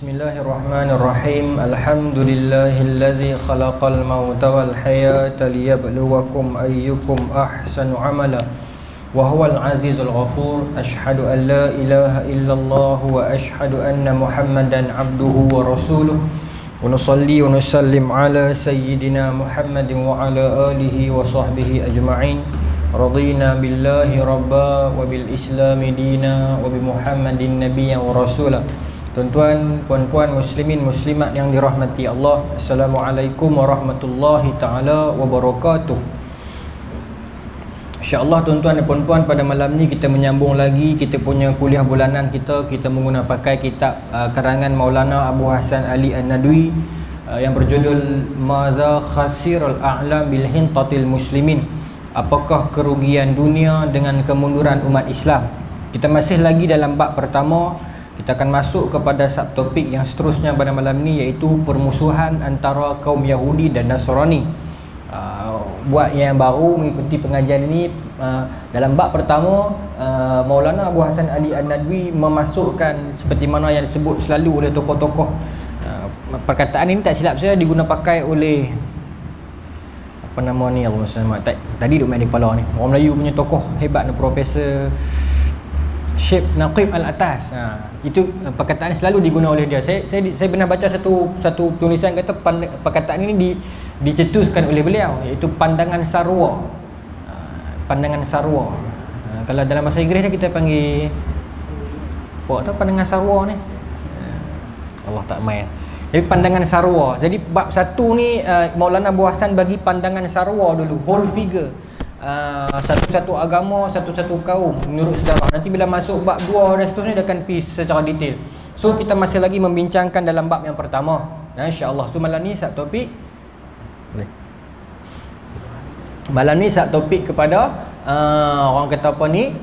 Bismillahirrahmanirrahim. Alhamdulillahilladzi khalaqal mauta wal hayata liyabluwakum ayyukum ahsanu amala wa huwal azizul ghafur. Asyhadu an la ilaha illallah wa asyhadu anna Muhammadan abduhu wa rasuluh. Wa nusalli wa nusallim ala sayyidina Muhammadin wa ala alihi wa sahbihi ajma'in. Radina billahi rabba wa bil islami dina wa bi Muhammadin nabiyyan wa rasulah. Tuan-tuan, puan-puan, muslimin, muslimat yang dirahmati Allah, Assalamualaikum warahmatullahi ta'ala wabarakatuh. InsyaAllah tuan-tuan dan puan-puan, pada malam ni kita menyambung lagi kita punya kuliah bulanan kita. Kita menggunakan pakai kitab karangan Maulana Abu Hasan Ali An-Nadwi yang berjudul Madza Khasirul A'lam bil Hintatil Muslimin. Apakah kerugian dunia dengan kemunduran umat Islam? Kita masih lagi dalam bab pertama. Kita akan masuk kepada subtopik yang seterusnya pada malam ni, iaitu permusuhan antara kaum Yahudi dan Nasrani. Buat yang baru mengikuti pengajian ini, dalam bab pertama Maulana Abu Hasan Ali An-Nadwi memasukkan seperti mana yang disebut selalu oleh tokoh-tokoh. Perkataan ini tak silap saya diguna pakai oleh apa nama ni, Allahumma salli tadi duk main di kepala ni, orang Melayu punya tokoh hebat ni, Profesor Syekh Naqib Al-Atas. Itu perkataan selalu digunakan oleh dia. Saya pernah baca satu tulisan kata perkataan ini dicetuskan oleh beliau, iaitu pandangan sarwa. Pandangan sarwa. Kalau dalam bahasa Inggeris ni kita panggil apa tu pandangan sarwa ni? Allah tak main. Jadi pandangan sarwa. Jadi bab satu ni Maulana Abu Hasan bagi pandangan sarwa dulu, whole figure. Satu-satu agama, satu-satu kaum menurut sejarah. Nanti bila masuk bab 2 dan seterusnya dia akan pergi secara detail. So kita masih lagi membincangkan dalam bab yang pertama. InsyaAllah. So malam ni subtopik kepada orang kata apa ni,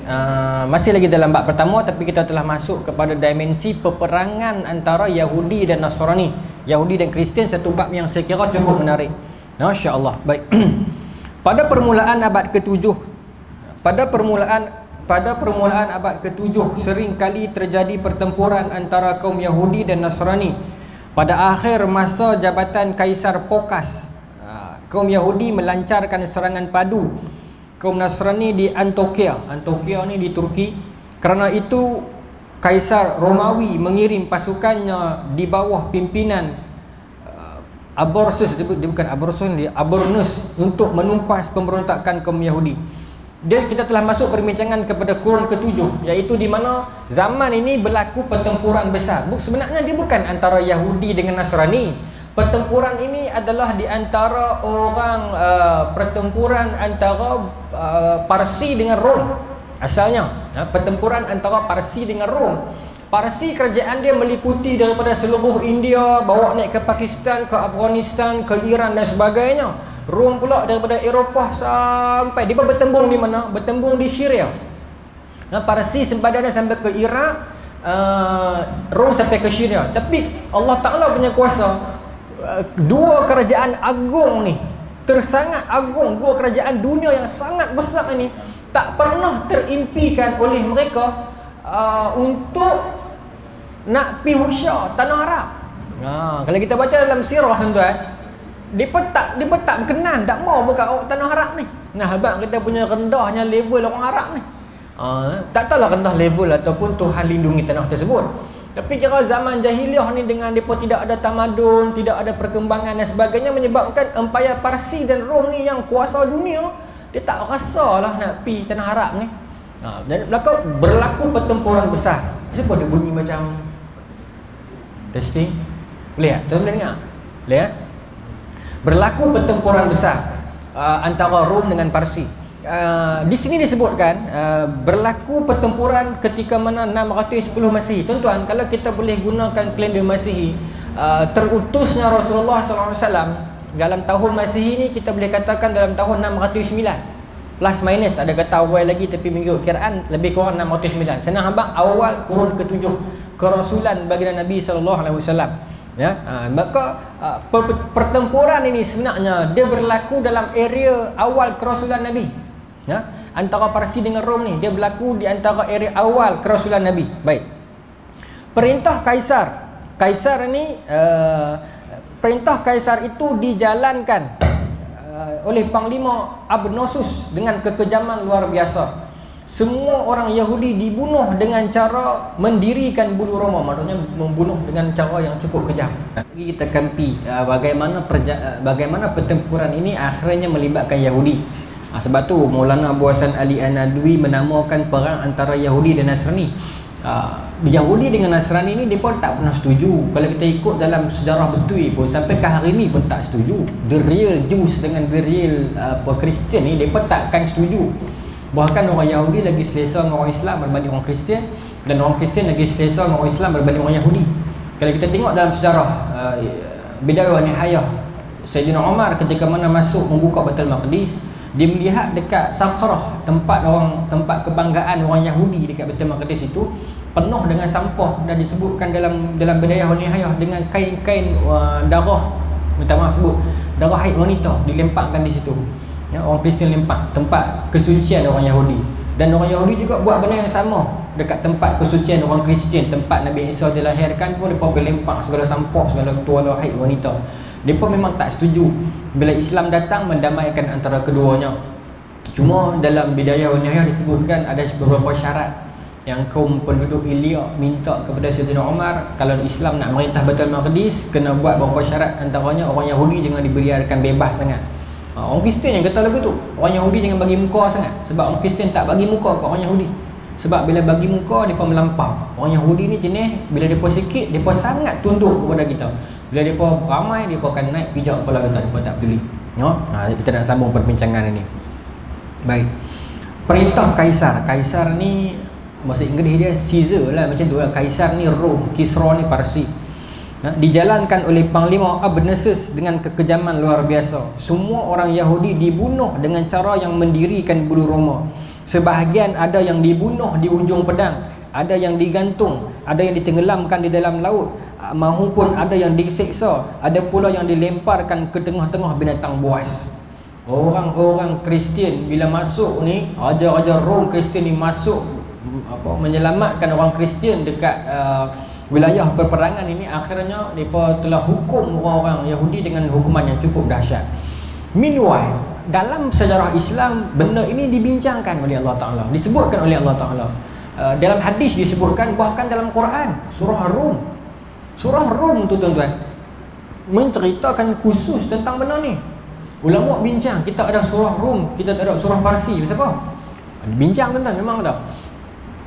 masih lagi dalam bab pertama, tapi kita telah masuk kepada dimensi peperangan antara Yahudi dan Nasrani, Yahudi dan Kristian. Satu bab yang saya kira cukup menarik. InsyaAllah. Baik. Pada permulaan abad ke-7 abad ke-7 sering kali terjadi pertempuran antara kaum Yahudi dan Nasrani. Pada akhir masa jabatan Kaisar Phocas, kaum Yahudi melancarkan serangan padu kaum Nasrani di Antioquia. Antioquia ni di Turki. Kerana itu Kaisar Romawi mengirim pasukannya di bawah pimpinan Aborsus, dia bukan Aborsus, dia Abornus, untuk menumpas pemberontakan kaum Yahudi. Kita telah masuk perbincangan kepada kurun ke-7, iaitu di mana zaman ini berlaku pertempuran besar. Sebenarnya dia bukan antara Yahudi dengan Nasrani. Pertempuran ini adalah di antara pertempuran antara Parsi dengan Rom. Asalnya pertempuran antara Parsi dengan Rom. Parsi, kerajaan dia meliputi daripada seluruh India, bawa naik ke Pakistan, ke Afghanistan, ke Iran dan sebagainya. Rom pula daripada Eropah sampai dia bertembung di mana? Bertembung di Syria. Parsi sempadannya sampai ke Iraq, Rom sampai ke Syria. Tapi Allah Ta'ala punya kuasa, dua kerajaan agung ni, tersangat agung, dua kerajaan dunia yang sangat besar ini, tak pernah terimpikan oleh mereka untuk nak pi Husya, tanah Arab. Kalau kita baca dalam sirah tuan-tuan, dia pun tak berkenan, tak mau buka tanah Arab ni. Sebab kita punya rendahnya level orang Arab ni. Tak tahulah rendah level ataupun Tuhan lindungi tanah tersebut. Tapi kira zaman jahiliah ni dengan depa tidak ada tamadun, tidak ada perkembangan dan sebagainya, menyebabkan empayar Parsi dan Rom ni yang kuasa dunia, dia tak rasalah nak pi tanah Arab ni. Dan berlaku pertempuran besar. Siapa dia bunyi macam testing? Boleh tak? Tuan boleh dengar? Boleh tak? Berlaku pertempuran besar antara Rom dengan Parsi. Di sini disebutkan berlaku pertempuran ketika mana 610 Masihi. Tuan-tuan, kalau kita boleh gunakan kalender Masihi, terutusnya Rasulullah SAW dalam tahun Masihi ni kita boleh katakan dalam tahun 609. Plus minus, ada kata awal lagi, tapi mengikut kiraan lebih kurang 609. Senang abang, awal kurun ke-7 kerasulan baginda Nabi SAW. Maka pertempuran ini sebenarnya dia berlaku dalam area awal kerasulan Nabi. Antara Parsi dengan Rom ni, dia berlaku di antara area awal kerasulan Nabi. Baik. Perintah Kaisar Kaisar ni perintah kaisar itu dijalankan oleh Panglima Abnosus dengan kekejaman luar biasa. Semua orang Yahudi dibunuh dengan cara mendirikan bulu roma, maksudnya membunuh dengan cara yang cukup kejam. Kita kampi bagaimana pertempuran ini akhirnya melibatkan Yahudi. Sebab tu Maulana Abu Hasan Ali An-Nadwi menamakan perang antara Yahudi dan Nasrani. Yahudi dengan Nasrani ni mereka tak pernah setuju. Kalau kita ikut dalam sejarah betul pun sampai ke hari ni pun tak setuju. The real Jews dengan the real Kristian ni mereka takkan setuju. Bahkan orang Yahudi lagi selesa dengan orang Islam berbanding orang Kristian, dan orang Kristian lagi selesa dengan orang Islam berbanding orang Yahudi. Kalau kita tengok dalam sejarah Bidayah wa Nihayah, Sayyidina Umar ketika mana masuk membuka Baitul Maqdis, dia melihat dekat Sakrah, tempat kebanggaan orang Yahudi dekat Baitul Maqdis itu penuh dengan sampah, dan disebutkan dalam Bidayah wa Nihayah dengan kain-kain darah, minta maaf sebut darah haid wanita dilemparkan di situ. Ya, orang Kristian lempar tempat kesucian orang Yahudi, dan orang Yahudi juga buat benda yang sama dekat tempat kesucian orang Kristian, tempat Nabi Isa dilahirkan pun mereka boleh lempar segala sampah, segala tuala haid wanita. Mereka memang tak setuju bila Islam datang mendamaikan antara keduanya. Cuma dalam Bidayah wa Nihayah disebutkan ada beberapa syarat yang kaum penduduk Ilya minta kepada Sayyidina Umar, kalau Islam nak merintah Baitul Maqdis kena buat beberapa syarat, antaranya orang Yahudi jangan dibiarkan bebas sangat. Orang Kristian yang kata lagu tu, orang Yahudi jangan bagi muka sangat, sebab orang Kristian tak bagi muka ke orang Yahudi. Sebab bila bagi muka, mereka melampau. Orang Yahudi ni jenis, bila mereka sikit, mereka sangat tunduk kepada kita. Bila mereka ramai, mereka akan naik pijak kepala kita, mereka tak peduli. Kita nak sambung perbincangan ini. Baik. Perintah Kaisar. Kaisar ni, maksud Inggeris dia Caesar lah, macam tu lah. Kaisar ni Rom, Kisra ni Parsi. Dijalankan oleh Panglima Abnosus dengan kekejaman luar biasa. Semua orang Yahudi dibunuh dengan cara yang mendirikan bulu roma. Sebahagian ada yang dibunuh di ujung pedang, ada yang digantung, ada yang ditenggelamkan di dalam laut, mahupun ada yang diseksa, ada pula yang dilemparkan ke tengah-tengah binatang buas. Orang-orang Kristian bila masuk ni, raja-raja Rom Kristian ni masuk menyelamatkan orang Kristian dekat wilayah peperangan ini, akhirnya mereka telah hukum orang-orang Yahudi dengan hukuman yang cukup dahsyat. Meanwhile, dalam sejarah Islam benda ini dibincangkan oleh Allah Ta'ala, disebutkan oleh Allah Ta'ala. Dalam hadis disebutkan, bahkan dalam Quran, surah Rum tu tuan-tuan menceritakan khusus tentang benda ni. Ulama bincang, kita ada surah Rum, kita tak ada surah Parsi. Kenapa? Bincang tuan-tuan, memang ada.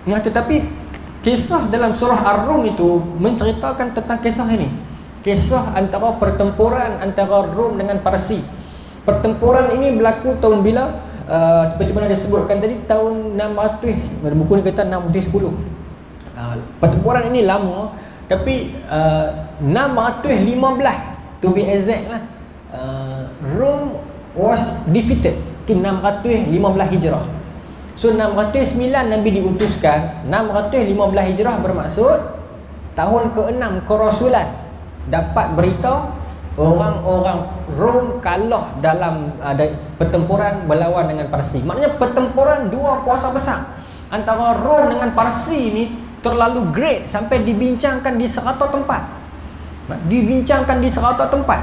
Tetapi kisah dalam surah Ar-Rum itu menceritakan tentang kisah ini. Kisah antara pertempuran antara Rom dengan Parsi. Pertempuran ini berlaku tahun bila? Seperti mana disebutkan tadi, tahun 600. Buku ni kata 610. Pertempuran ini lama, tapi 615 to be exact lah, Rome was defeated. Itu 615 Hijrah. So 609 Nabi diutuskan, 615 Hijrah bermaksud tahun ke-6 kerasulan. Dapat berita orang-orang Rom kalah dalam pertempuran berlawan dengan Parsi. Maknanya pertempuran dua kuasa besar antara Rom dengan Parsi ini terlalu great sampai dibincangkan di 100 tempat. Dibincangkan di 100 tempat.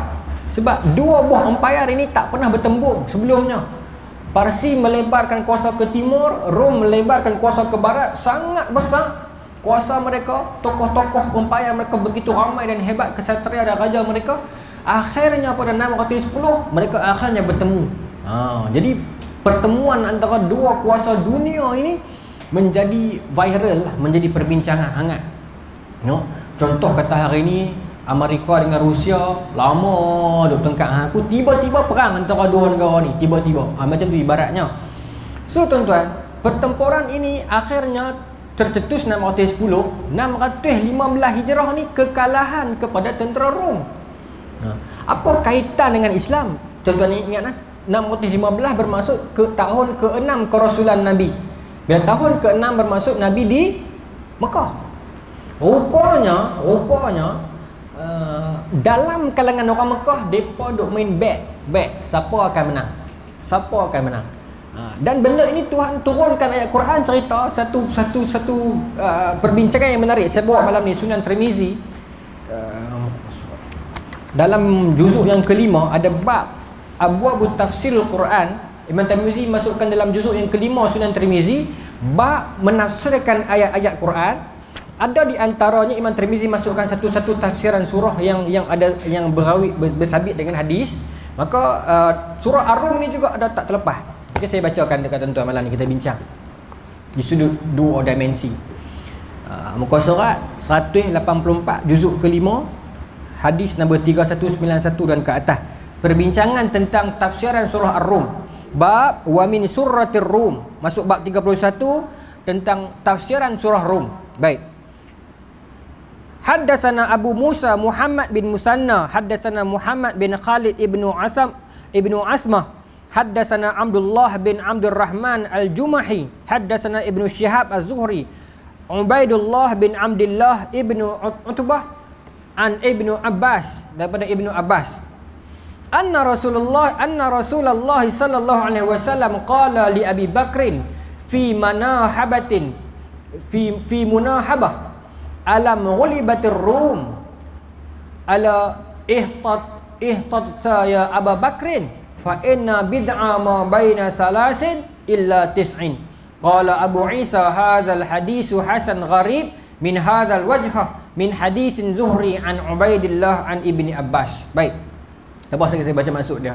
Sebab dua buah empayar ini tak pernah bertembung sebelumnya. Parsi melebarkan kuasa ke timur, Rom melebarkan kuasa ke barat, sangat besar kuasa mereka. Tokoh-tokoh empayar mereka begitu ramai dan hebat, kesatria dan raja mereka. Akhirnya pada 610 mereka akhirnya bertemu. Jadi pertemuan antara dua kuasa dunia ini menjadi viral, menjadi perbincangan hangat. Contoh kata hari ini, Amerika dengan Rusia lama duk tengkak aku, tiba-tiba perang antara dua negara ni, tiba-tiba. Macam tu ibaratnya. So tuan-tuan, pertempuran ini akhirnya tercetus 610, 615 Hijrah ni kekalahan kepada tentera Rom. Apa kaitan dengan Islam? Tuan-tuan ingat 615 bermaksud ke tahun ke-6 kerasulan Nabi. Bila tahun ke-6 bermaksud Nabi di Mekah. Rupanya dalam kalangan orang Mekah, mereka duk main bet siapa akan menang. Dan benda ini Tuhan turunkan ayat Quran cerita satu perbincangan yang menarik. Saya bawa malam ni Sunan Tirmizi. dalam juzuk yang kelima ada bab abwabut tafsirul Quran. Imam Tirmizi masukkan dalam juzuk yang kelima Sunan Tirmizi bab menafsirkan ayat-ayat Quran. Ada di antaranya Imam Tirmizi masukkan satu-satu tafsiran surah yang ada yang bersabit dengan hadis. Maka surah Ar-Rum ni juga ada tak terlepas. Jadi saya bacakan dekat tuan-tuan malam ni kita bincang di sudut dua dimensi. Muka surat 184 juzuk kelima hadis nombor 3191 dan ke atas. Perbincangan tentang tafsiran surah Ar-Rum. Bab wa min surratir Rum. Masuk bab 31 tentang tafsiran surah Rum. Baik. Haddatsana Abu Musa Muhammad bin Musanna, haddatsana Muhammad bin Khalid ibnu Asmah, haddatsana Abdullah bin Abdurrahman Al-Jumahi, haddatsana Ibnu Syihab Az-Zuhri, Ubaidullah bin Abdullah ibnu Utbah an Ibnu Abbas, daripada Ibnu Abbas. Anna Rasulullah sallallahu alaihi wasallam qala li Abi Bakrin fi manahabatin fi munahabah alam ghulibatir Rum ala ihtatta ya Abu Bakrin fa inna bid'a ma baina salasin illa tis'in. Qala Abu Isa hadzal hadisu hasan gharib min hadzal wajha min hadisin Zuhri an Ubaidillah an Ibni Abbas. Baik. Lepas saya baca maksud dia.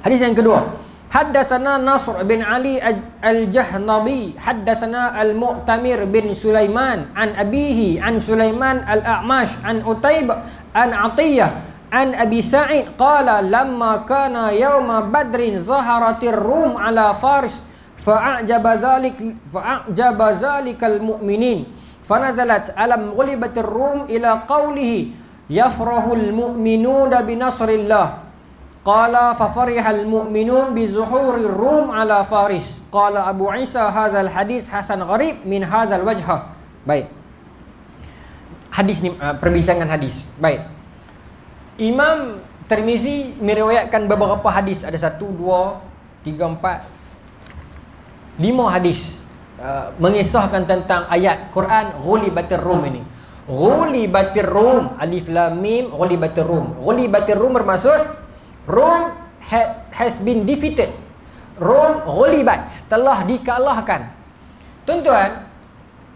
Hadis yang kedua. Haddatsana Nasr bin Ali Al-Jahnabi, haddatsana Al-Mu'tamir bin Sulaiman an abihi an Sulaiman Al-A'mash an Utaib an Atiyah an Abi Sa'id qala lamma kana yawma Badrin zaharatir Rum ala Faris fa'ajaba zalikal mu'minin fanazalat alam ghulibatir Rum ila qawlihi yafrahul mu'minuna binasrillah. Qala fa farihal mu'minun bi zuhurir Rum ala Faris. Qala Abu Isa hadzal hadis hasan gharib min hadzal wajha. Baik. Hadis ni perbincangan hadis. Baik. Imam Tirmizi meriwayatkan beberapa hadis, ada 1 2 3 4 5 hadis mengisahkan tentang ayat Quran ghulibatir Rum ini. Ghulibatir Rum, alif lam mim, ghulibatir Rum. Ghulibatir Rum bermaksud Rom has been defeated. Rom ghulibat, telah dikalahkan. Tuan-tuan,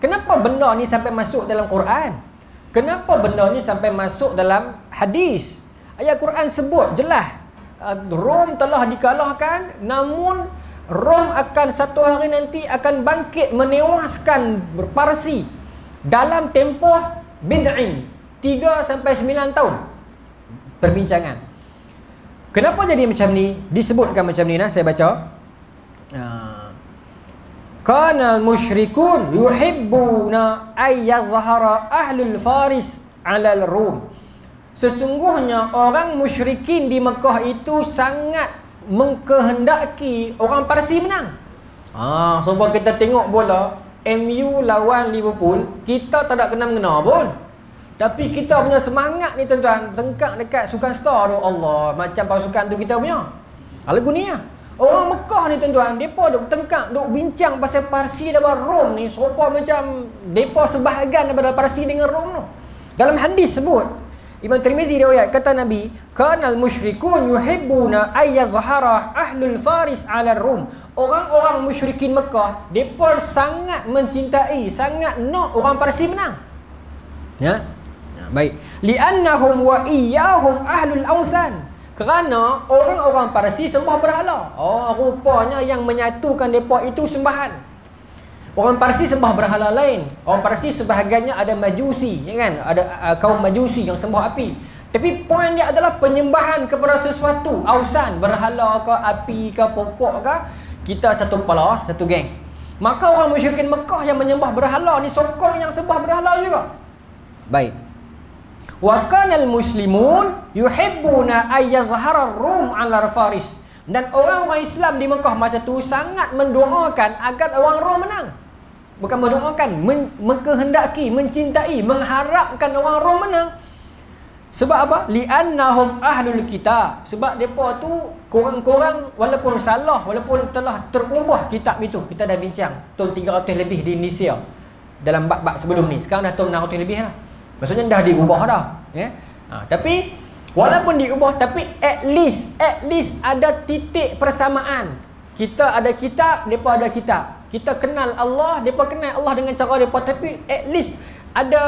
kenapa benda ni sampai masuk dalam Quran? Kenapa benda ni sampai masuk dalam hadis? Ayat Quran sebut jelas Rom telah dikalahkan, namun Rom akan satu hari nanti akan bangkit menewaskan Parsi dalam tempoh bid'in 3 sampai 9 tahun. Perbincangan. Kenapa jadi macam ni? Disebutkan macam ni, saya baca. Kanal musyrikun yuhibbuna ay yazhara ahlul Faris 'alal Rum. Sesungguhnya orang musyrikin di Mekah itu sangat mengkehendaki orang Parsi menang. Sebab kita tengok bola MU lawan Liverpool, kita tak ada kena-mengena pun. Tapi kita punya semangat ni tuan-tuan, tengkak dekat sukan star tu, Allah, macam pasukan tu kita punya. Lagu ni lah. Orang Mekah ni tuan-tuan, mereka duk tengkak, duk bincang pasal Parsi dan Rom ni, serupa macam mereka sebahagian daripada Parsi dengan Rom tu. Dalam hadis sebut, Imam Tirmizi riwayat, kata Nabi, kanal musyrikun yuhibbuna ayyazhara ahlul Faris 'ala Rum. Orang-orang musyrikin Mekah, mereka sangat mencintai, sangat nak orang Parsi menang. Ya. Baik. Li'annahum wa iyyahum ahlul awsan. Kerana orang-orang Parsi sembah berhala. Rupanya yang menyatukan mereka itu sembahan. Orang Parsi sembah berhala lain. Orang Parsi sebahagiannya ada Majusi, ya kan? Ada kaum Majusi yang sembah api. Tapi poin dia adalah penyembahan kepada sesuatu, awsan, berhala ke, api ke, pokok ke. Kita satu kepala, satu geng. Maka orang musyrikin Mekah yang menyembah berhala ni sokong yang sembah berhala juga. Baik. Wa kanal muslimun yuhibbuna ayyazhara Rum 'ala Faris. Dan orang-orang Islam di Mekah masa tu sangat mendoakan agar orang Rom menang. Bukan mendoakan, mengkehendaki, mencintai, mengharapkan orang Rom menang. Sebab apa? Li'annahum ahlul kitab. Sebab depa tu korang-korang walaupun salah, walaupun telah terubah kitab itu. Kita dah bincang tahun 300 lebih di Indonesia dalam bab-bab sebelum ni. Sekarang dah tahun 600 lebih lah. Maksudnya dah diubah dah, ya. Tapi walaupun diubah, tapi at least ada titik persamaan. Kita ada kitab, depa ada kitab. Kita kenal Allah, depa kenal Allah dengan cara depa, tapi at least ada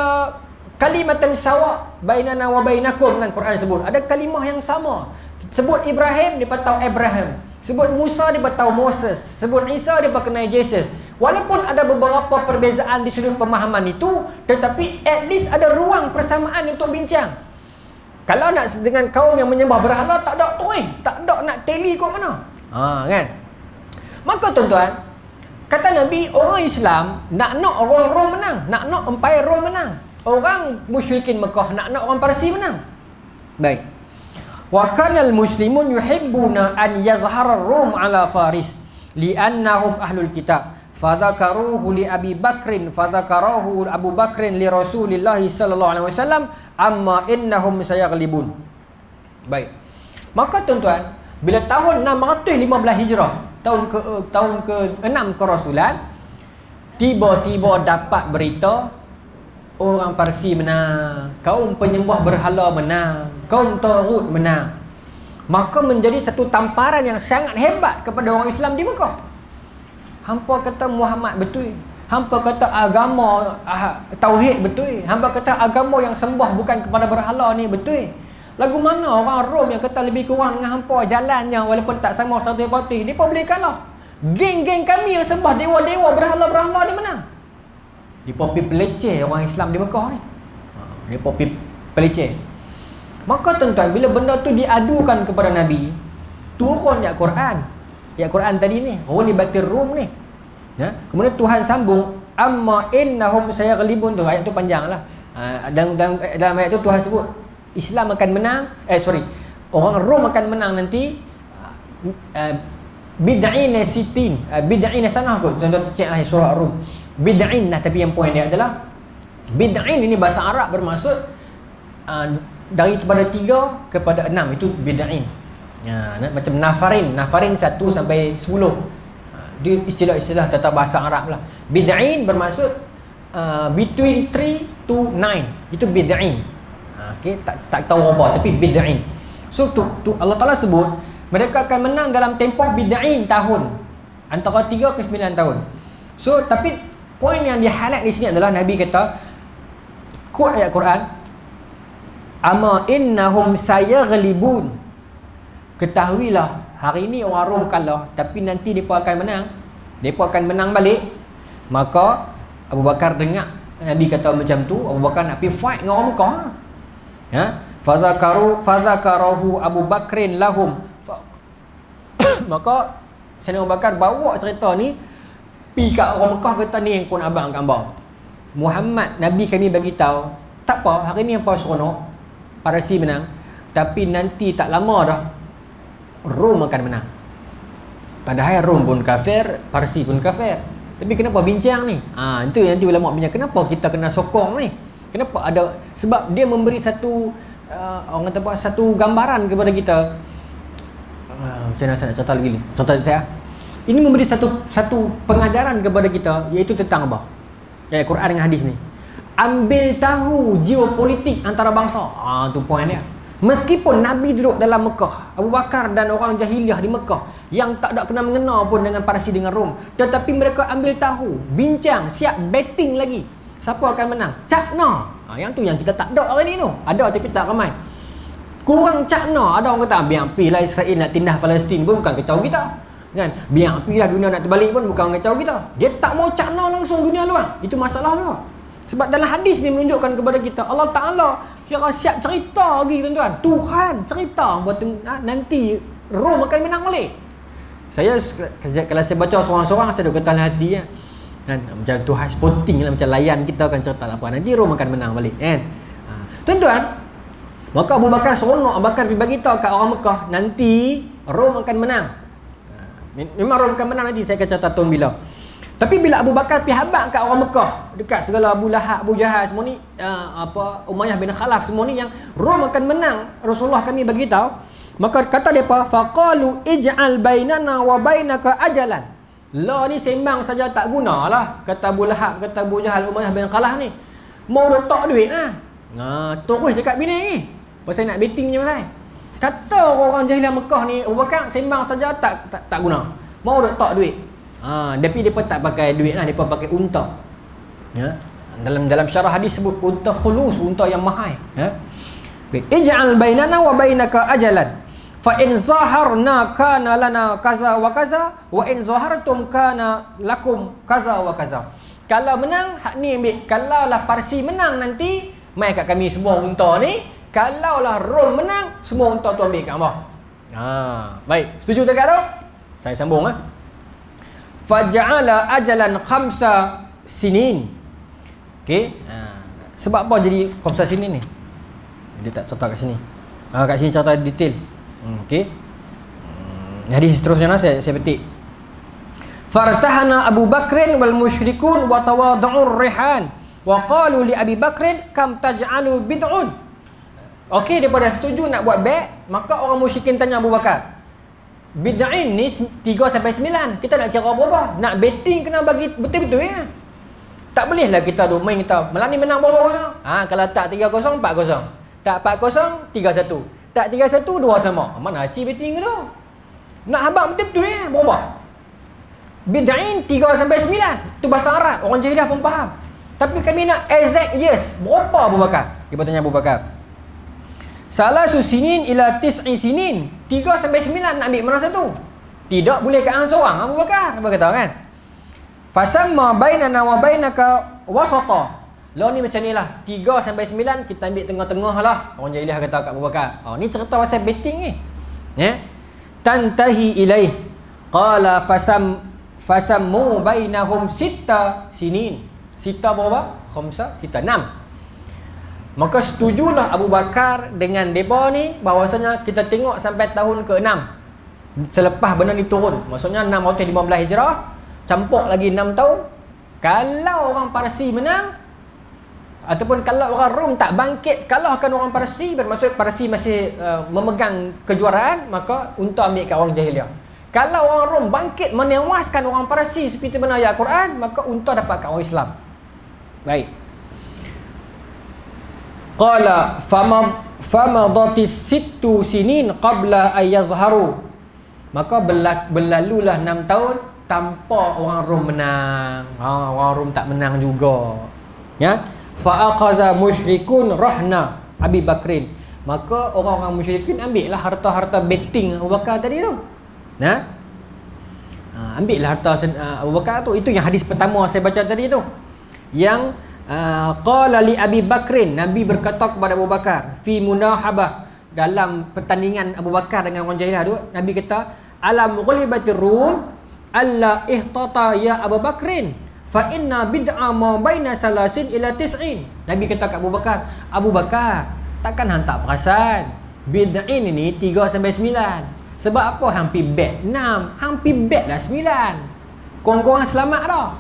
kalimatan sawa bainana wa bainakum, kan Quran sebut. Ada kalimah yang sama. Sebut Ibrahim, depa tahu Abraham. Sebut Musa, depa tahu Moses. Sebut Isa, depa kenal Jesus. Walaupun ada beberapa perbezaan di sudut pemahaman itu, tetapi at least ada ruang persamaan untuk bincang. Kalau nak dengan kaum yang menyembah berhala, tak ada tu tak ada nak teli kau mana. Kan? Maka tuan-tuan, kata Nabi, orang Islam nak orang Rom menang, nak empire Rom menang. Orang musyrikin Mekah nak orang Parsi menang. Baik. Wa kana al-muslimun yuhibbuna an yazhara ar-Rum ala Faris li'annahum ahlul kitab. Fadzakaruhu li Abi Bakrin, fadzakarahu Abu Bakrin li Rasulillah sallallahu alaihi wasallam, amma innahum sayaghlibun. Baik. Maka tuan-tuan, bila tahun 615 Hijrah, tahun ke-6 kerasulan, tiba-tiba dapat berita orang Parsi menang, kaum penyembah berhala menang, kaum Taghut menang. Maka menjadi satu tamparan yang sangat hebat kepada orang Islam di Mekah. Hampa kata Muhammad betul, hampa kata agama tauhid betul, hampa kata agama yang sembah bukan kepada berhala ni betul. Lagu mana orang Rom yang kata lebih kurang dengan hampa jalannya walaupun tak sama satu parti, dia boleh kalah. Geng-geng kami yang sembah dewa-dewa berhala-berhala ni menang. Dia pergi peleceh orang Islam di Mekah ni. Dia pergi peleceh. Maka tuan-tuan, bila benda tu diadukan kepada Nabi, turun ayat Quran. Ayat Quran tadi ni, Ghulibatir Rum ni. Ya? Kemudian Tuhan sambung, amma innahum sayaghlibun tu. Ayat tu panjang lah. Dalam ayat tu Tuhan sebut Islam akan menang, orang Rom akan menang nanti bid'ina sitin, bid'ina sana kot. Contoh cek lah surah Rum. Bid'in lah, tapi yang poin dia adalah bid'in ini bahasa Arab bermaksud daripada 3 kepada 6, itu bid'in. Macam nafarin 1 sampai 10. Dia istilah-istilah tata bahasa Arab lah. Bid'in bermaksud between 3 to 9. Itu bid'in. Okay, tak tahu apa, tapi bid'in. So tu Allah Taala sebut mereka akan menang dalam tempoh bid'in tahun, antara 3 ke 9 tahun. So tapi poin yang dia highlight di sini adalah Nabi kata, quote ayat Quran, amma innahum sayaghlibun. Ketahuilah hari ini orang Rom kalah, tapi nanti mereka akan menang. Mereka akan menang balik. Maka Abu Bakar dengar Nabi kata macam tu, Abu Bakar nak pergi fight dengan orang Mekah. Fadzakarahu Abu Bakrin lahum. Maka Sayyidina Abu Bakar bawa cerita ni pi kat orang Mekah, kata ni yang kun abang gambar. Muhammad, Nabi kami bagi tahu, tak apa, hari ni apa seronok, Parsi menang, tapi nanti tak lama dah Rom akan menang. Padahal Rom pun kafir, Parsi pun kafir. Tapi kenapa bincang ni? Itu nanti ulama bincang, kenapa kita kena sokong ni? Kenapa ada? Sebab dia memberi satu orang kata apa, satu gambaran kepada kita. Macam mana saya nak contoh lagi ni? Contoh saya. Ini memberi satu pengajaran kepada kita, iaitu tentang apa? Ayat Quran dengan hadis ni. Ambil tahu geopolitik antara bangsa. Tu poin dia. Meskipun Nabi duduk dalam Mekah, Abu Bakar dan orang jahiliah di Mekah yang tak ada kena mengena pun dengan Parsi dengan Rom, tetapi mereka ambil tahu, bincang, siap betting lagi. Siapa akan menang? Cakna. Yang tu yang kita tak ada hari ni tu. Ada tapi tak ramai. Kurang cakna. Ada orang kata biar pilah Israel nak tindah Palestin pun bukan kacau kita. Kan? Biar pilah dunia nak terbalik pun bukan kacau kita. Dia tak mau cakna langsung dunia luar. Itu masalah dia. Sebab dalam hadis ni menunjukkan kepada kita Allah Ta'ala kira siap cerita lagi tuan-tuan. Tuhan cerita buat nanti Rom akan menang balik. Saya kalau saya baca seorang-seorang, saya duk kata dalam hati ya. Kan? Macam Tuhan sporting lah, macam layan kita akan cerita apa nanti Rom akan menang balik kan. Tuan-tuan, maka Abu Bakar seronok. Abu Bakar bagi tahu kat orang Mekah nanti Rom akan menang. Memang Rom akan menang nanti, saya akan cerita tahun bila. Tapi bila Abu Bakar pergi habaq kat orang Mekah, dekat segala Abu Lahab, Abu Jahal semua ni, Umayyah bin Khalaf semua ni, yang Rom akan menang, Rasulullah kami bagi tahu. Maka kata depa, faqalu ij'al bainana wa bainaka ajalan. La ni sembang saja tak gunalah, kata Abu Lahab, kata Abu Jahal, Umayyah bin Khalaf ni. Mau letak duit lah. Terus cakap bini ni pasal nak betting je pasal. Kata orang jahiliah Mekah ni, Abu Bakar sembang saja tak guna. Mau duk tak duit. Tapi depa tak pakai duit lah, depa pakai unta. Ya. Dalam syarah hadis sebut unta khulus, unta yang mahal, ya. Ij'al bainana wa bainaka ajalan. Fa in zaharna kana lana kaza wa kaza wa in zahartum kana lakum kaza wa kaza. Kalau menang hak ni ambil. Kalau lah Parsi menang nanti mai kat kami semua unta ni. Kalau lah Rom menang semua unta tu ambil kat hangpa. Baik, setuju tak tu? Saya sambung Faja'ala ajalan 5 sinin. Okey. Sebab apa jadi 5 sinin ni? Dia tak cerita kat sini. Kat sini cerita detail. Okey. Hadis seterusnya saya petik. Fartahana Abu Bakrin wal musyrikun wa tawadhu'ur rihan wa qalu li Abi Bakrin kam taj'alu bid'un. Okey, daripada setuju nak buat bet, maka orang musyrikin tanya Abu Bakar. Bid'in ni 3 sampai 9. Kita nak kira berapa? Nak betting kena bagi betul-betul ya. Tak bolehlah kita duk main kita Melani menang berapa? Kalau tak 3-0 4-0. Tak 4-0 3-1. Tak 3-1 2 sama. Mana aci betting tu? Nak habaq betul-betul ya. Berapa? Bid'in 3 sampai 9. Tu bahasa Arab. Orang jahiliah pun faham. Tapi kami nak exact yes. Berapa Abu Bakar? Dia tanya Abu Bakar. Salah susinin ila tis'i sinin. 3 sampai 9 nak ambil mana satu? Tidak boleh kat hang seorang Abu Bakar. Apa kata kan? Fasamma bainana wa bainaka wasata. Law ni macam ni lah. 3 sampai 9 kita ambil tengah-tengah lah. Orang jahiliah kata kat Abu Bakar. Ni cerita pasal betting ni. Ya. Tantahi ilaih. Qala fasammu bainahum 6 sinin. 6 berapa? 5 6. Maka setujulah Abu Bakar dengan depa ni bahawasanya kita tengok sampai tahun ke-6 selepas benda ni turun. Maksudnya 615 Hijrah campur lagi 6 tahun. Kalau orang Parsi menang ataupun kalau orang Rom tak bangkit kalahkan orang Parsi, bermaksud Parsi masih memegang kejuaraan, maka unta ambil kat orang jahiliah. Kalau orang Rom bangkit menewaskan orang Parsi seperti mana ayat Quran, maka unta dapat kat orang Islam. Baik. Qala famadatis 6 sinin qabla ay yazharu. Maka berlalulah 6 tahun tanpa orang Rom menang. Orang Rom tak menang juga. Ya. Fa aqaza musyrikun rahna Abi Bakrin. Maka orang-orang musyrikin ambillah harta-harta betting Abu Bakar tadi tu. Ambillah harta Abu Bakar tu. Itu yang hadis pertama saya baca tadi tu. Yang qala li Abi Bakrin, Nabi berkata kepada Abu Bakar fi munahabah, dalam pertandingan Abu Bakar dengan orang jahiliah tu, Nabi kata alam ghulibatir rum alla ihtata ya Abu Bakrin fa inna bid'a ma baina salasin ila tis'in. Nabi kata kat Abu Bakar, takkan hang tak perasan bid'in ini 3 sampai 9. Sebab apa hang pi bet 6, hang pi bet lah 9. Korang-korang selamat dah.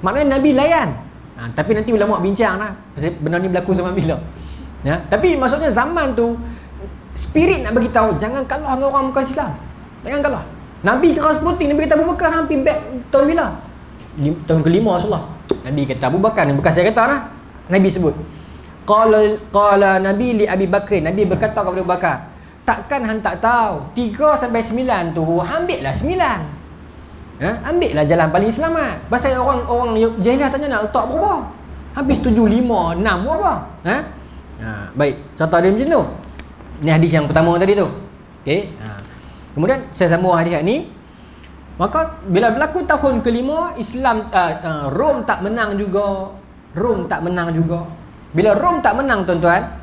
Maknanya Nabi layan. Tapi nanti ulama bincang lah benda ni berlaku zaman bila. Ya, tapi maksudnya zaman tu spirit nak bagi tahu jangan kalah dengan orang bukan Islam. Jangan kalah. Nabi kira sporting, Nabi kata Abu Bakar hampir bet tahun bila? Tahun ke-5 Rasulullah. Nabi kata Abu Bakar ni, bukan saya kata lah. Nabi sebut. Qala Nabi li Abi Bakrin, Nabi berkata kepada Abu Bakar, takkan hang tak tahu 3 sampai 9 tu ambillah 9. Ambil lah jalan paling selamat. Pasal orang jahiliah tanya nak letak berapa? Habis 7, 5, 6 berapa? Baik, contoh dia macam tu. Ni hadis yang pertama tadi tu. Okey. Kemudian saya sambung hadis ni. Maka bila berlaku tahun ke-5 Islam Rom tak menang juga. Bila Rom tak menang tuan-tuan,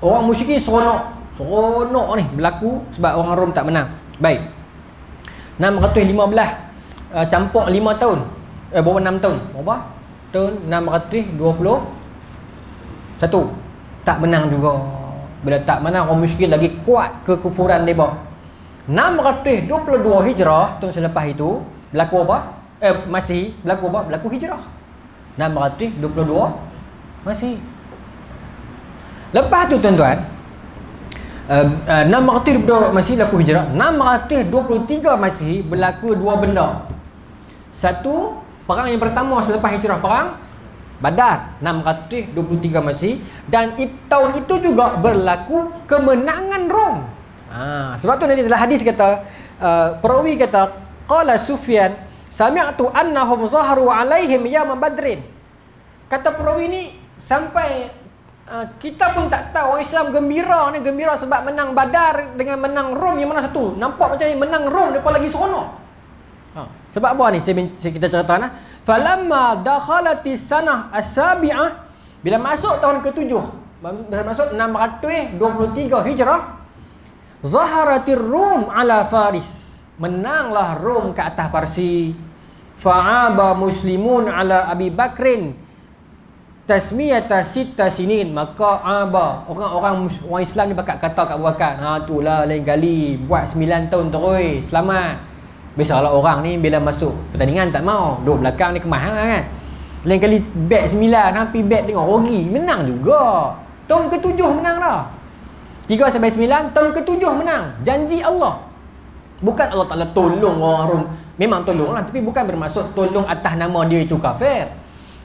orang musyrikin seronok ni berlaku sebab orang Rom tak menang. Baik. 615 campur 5 tahun. Berapa 6 tahun? Berapa? Tahun 621. Tak menang juga. Bila tak menang, orang musyrikin lagi kuat kekufuran mereka. 622 Hijrah, tahun selepas itu berlaku apa? Masih berlaku apa? Berlaku Hijrah. 622 masih. Lepas tu tuan-tuan, 622 masih berlaku Hijrah. 623 masih berlaku dua benda. Satu, perang yang pertama selepas Hijrah, perang Badar 623 Masih, dan tahun itu juga berlaku kemenangan Rom. Sebab tu nanti dalam hadis kata, perawi kata, qala Sufyan sami'tu annahum zaharu alaihim yawm badrin. Kata perawi ni sampai kita pun tak tahu orang Islam gembira sebab menang Badar dengan menang Rom, yang mana satu? Nampak macam menang Rom depa lagi seronok. Sebab apa ni? Kita cerita nah. Falamma dakhalatis sanah as-sabi'ah, bila masuk tahun ke-7, bila masuk 623 Hijrah, zaharatir Rum ala Faris, menanglah Rom ke atas Parsi. Fa'aba muslimun ala Abi Bakrin tasmiyata sitta sinin, maka orang Islam ni pakat kata kat Abu Bakar, itulah lain kali buat 9 tahun terus selamat. Biasalah orang ni bila masuk pertandingan tak mau, duduk belakang ni kemas kan. Lain kali bet 9, hampir bet tengok rugi, menang juga. Tahun ke-7 menang dah. 3 sampai 9, tahun ke-7 menang. Janji Allah. Bukan Allah Ta'ala tolong orang Rom. Memang tolong lah, tapi bukan bermaksud tolong atas nama dia itu kafir.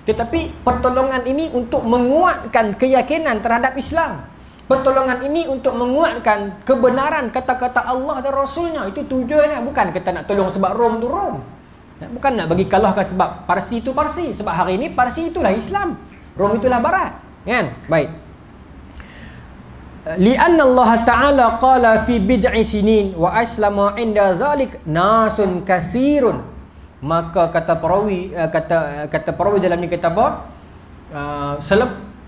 Tetapi pertolongan ini untuk menguatkan keyakinan terhadap Islam. Pertolongan ini untuk menguatkan kebenaran kata-kata Allah dan Rasulnya. Itu tujuannya. Bukan kita nak tolong sebab Rom tu Rom. Bukan nak bagi kalahkan sebab Parsi tu Parsi. Sebab hari ini Parsi itulah Islam, Rom itulah Barat. Kan? Baik. Li'anna Allah Ta'ala qala fi bid'i sinin wa aslama inda zalik nasun kasirun. Maka kata perawi, kata perawi dalam ni kata apa?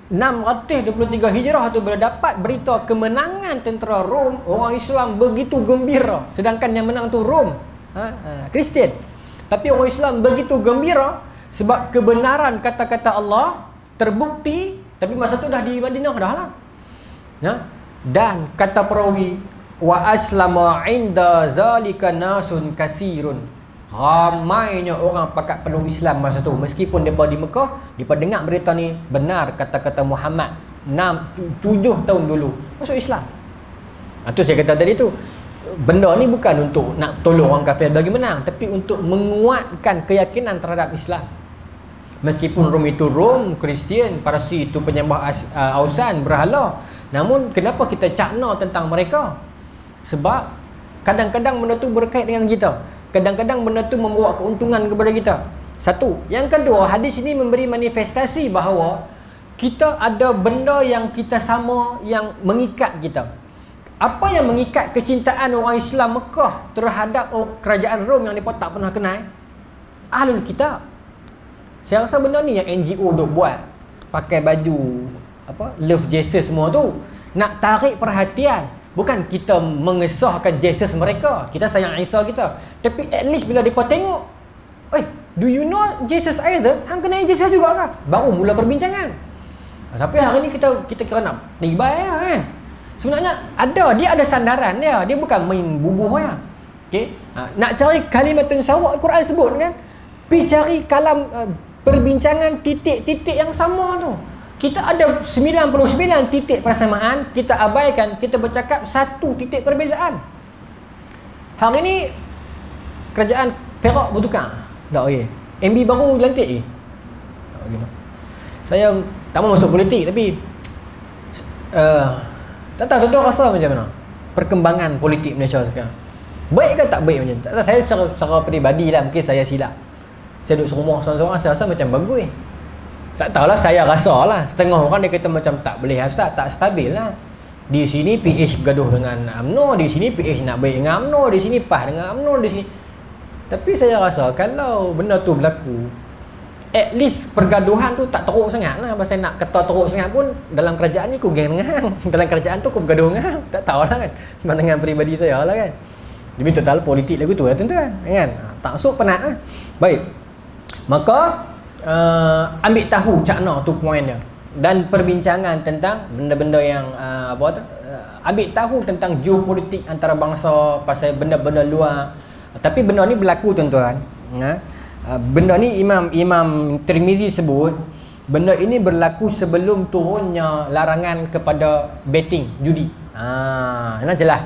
623 Hijrah tu bila dapat berita kemenangan tentera Rom, orang Islam begitu gembira. Sedangkan yang menang tu Rom, Kristian. Tapi orang Islam begitu gembira sebab kebenaran kata-kata Allah terbukti. Tapi masa tu dah di Madinah dah lah. Dan kata perawi, wa aslama inda zalika nasun kasirun. Ramainya orang pakat peluk Islam masa tu. Meskipun mereka di Mekah, mereka dengar berita ni benar kata-kata Muhammad 7 tahun dulu masuk Islam. Itu saya kata tadi tu, benda ni bukan untuk nak tolong orang kafir bagi menang, tapi untuk menguatkan keyakinan terhadap Islam. Meskipun Rom itu Rom, Kristian, Parsi itu penyembah ausan, berhala. Namun kenapa kita cakna tentang mereka? Sebab kadang-kadang benda tu berkait dengan kita. Kadang-kadang benda tu membawa keuntungan kepada kita. Satu. Yang kedua, hadis ini memberi manifestasi bahawa kita ada benda yang kita sama, yang mengikat kita. Apa yang mengikat kecintaan orang Islam Mekah terhadap kerajaan Rom yang mereka tak pernah kenal? Ahlul Kitab. Saya rasa benda ni yang NGO duk buat. Pakai baju Love Jesus semua tu, nak tarik perhatian. Bukan kita mengesahkan Jesus mereka, kita sayang Isa kita, tapi at least bila mereka tengok, do you know Jesus either? Hang kenal Jesus juga kan? Baru mula perbincangan. Sampai hari ni kita kira nak tiba kan. Sebenarnya dia ada sandaran dia bukan main bubuh ya. Okey. Nak cari kalimatun sawak, Quran sebut kan? Pi cari kalam perbincangan titik-titik yang sama tu. Kita ada 99 titik persamaan, kita abaikan, kita bercakap satu titik perbezaan. Hari ni kerajaan Perak bertukar. Tak okey. MB baru lantik tak okey. Saya tak mau masuk politik, tapi tak tahu tuan rasa macam mana perkembangan politik Malaysia sekarang. Baik ke tak baik macam tu? Tak tahu, saya secara peribadi lah, mungkin saya silap. Saya duduk serumah seorang-seorang, saya rasa macam bagus. Tak tahulah, saya rasa lah. Setengah orang dia kata macam tak boleh Ustaz, tak stabil lah. Di sini PH bergaduh dengan UMNO, di sini PH nak baik dengan UMNO, di sini PAH dengan UMNO, di sini. Tapi saya rasa kalau benda tu berlaku, at least pergaduhan tu tak teruk sangat lah. Pasal nak kata teruk sangat pun, dalam kerajaan ni aku geng dengan dalam kerajaan tu aku bergaduh dengan tak tahulah kan. Pandangan peribadi saya lah kan. Jadi total politik lagu tu lah tuan-tuan kan. Tak masuk penat lah. Baik. Maka ambil tahu cakna tu poin dia, dan perbincangan tentang benda-benda yang ambil tahu tentang geopolitik antara bangsa, pasal benda-benda luar. Tapi benda ni berlaku tuan-tuan. Benda ni Imam Tirmizi sebut benda ini berlaku sebelum turunnya larangan kepada betting, judi. Nak jelas.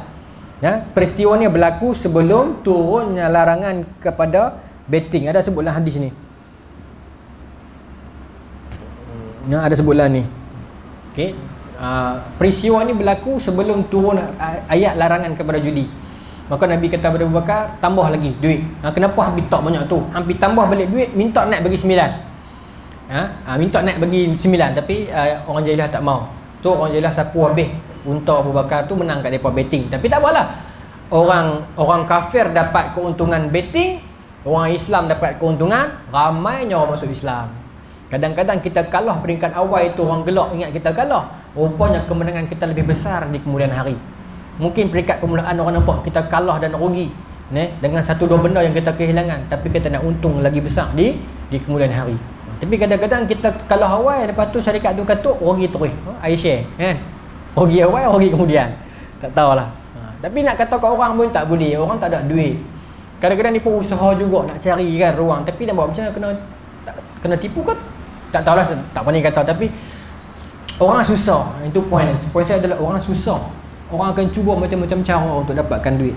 Peristiwa ni berlaku sebelum turunnya larangan kepada betting. Ada sebutlah hadis ni. Ada sebutlah ni. Okey. Peristiwa ni berlaku sebelum turun ayat larangan kepada judi. Maka Nabi kata kepada Abu Bakar, tambah lagi duit. Kenapa hampir tak banyak tu? Hampir tambah balik duit, minta naik bagi 9. Minta naik bagi 9, tapi orang jahiliah tak mau. So orang jahiliah sapu habis unta Abu Bakar tu, menang kat depa betting. Tapi tak apalah. Orang kafir dapat keuntungan betting, orang Islam dapat keuntungan, ramainya orang masuk Islam. Kadang-kadang kita kalah peringkat awal itu, orang gelak ingat kita kalah. Rupanya kemenangan kita lebih besar di kemudian hari. Mungkin peringkat permulaan orang nampak kita kalah dan rugi dengan satu dua benda yang kita kehilangan, tapi kita nak untung lagi besar di kemudian hari. Tapi kadang-kadang kita kalah awal, lepas tu syarikat tu katuk, rugi terus. I share kan. Rugi awal, rugi kemudian. Tak tahulah. Tapi nak kata kat orang pun tak boleh. Orang tak ada duit. Kadang-kadang ni pun usaha juga nak cari kan ruang, tapi nak buat macam mana, kena tipu kan? Tak tahulah, tak pandai kata. Tapi orang susah. Itu point saya adalah orang susah. Orang akan cuba macam-macam cara untuk dapatkan duit.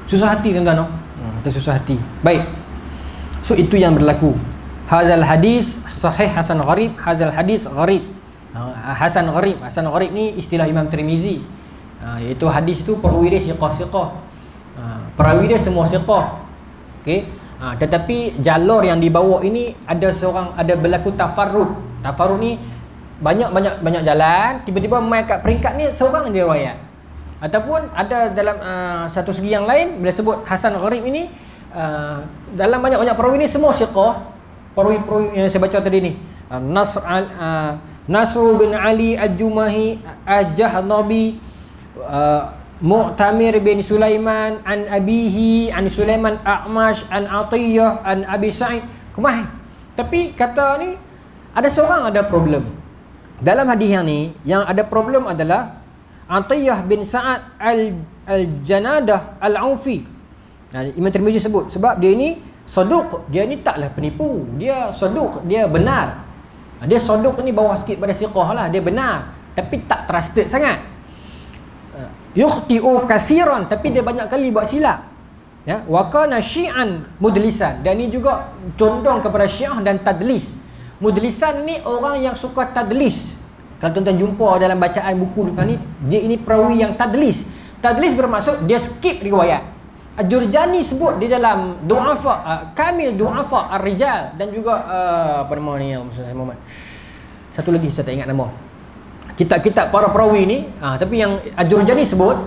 Susah hati tuan-tuan. Kita susah hati. Baik. So itu yang berlaku. Hazal hadis sahih hasan gharib. Hazal hadis gharib. Hasan gharib ni istilah Imam Tirmizi. Iaitu hadis tu perawi dia siqah. Perawi dia semua siqah. Okey. Tetapi jalur yang dibawa ini ada berlaku tafarrud. Tafarrud ni banyak jalan, tiba-tiba mai kat peringkat ni seorang je riwayat. Ataupun ada dalam satu segi yang lain bila sebut hasan gharib ini, dalam banyak perawi ni semua siqah. Perawi yang saya baca tadi ni, Nasr bin Ali Al-Jumahi Al-Jahnabi, Mu'tamir bin Sulaiman an abihi an Sulaiman A'mash an Atiyah an Abi Sa'id. Kemah. Tapi kata ni ada seorang ada problem. Dalam hadis yang ni yang ada problem adalah Atiyah bin Sa'ad Al-Janadah Al-Aufi. Imam Tirmizi sebut sebab dia ni saduq, dia ni taklah penipu. Dia saduq, dia benar. Dia saduq ni bawah sikit pada siqah lah, dia benar tapi tak trusted sangat. Yukhti'u kasiran, tapi dia banyak kali buat silap. Ya, wa kana syi'an mudlisan, dan ni juga condong kepada syiah dan tadlis. Mudlisan ni orang yang suka tadlis. Kalau tuan-tuan jumpa dalam bacaan buku depan ni, dia ini perawi yang tadlis. Tadlis bermaksud dia skip riwayat. Jurjani sebut di dalam du'afa, kamil du'afa ar-rijal, dan juga apa nama ni Muhammad. Satu lagi saya tak ingat nama. Kitab-kitab para perawi ni, tapi yang Jurjani sebut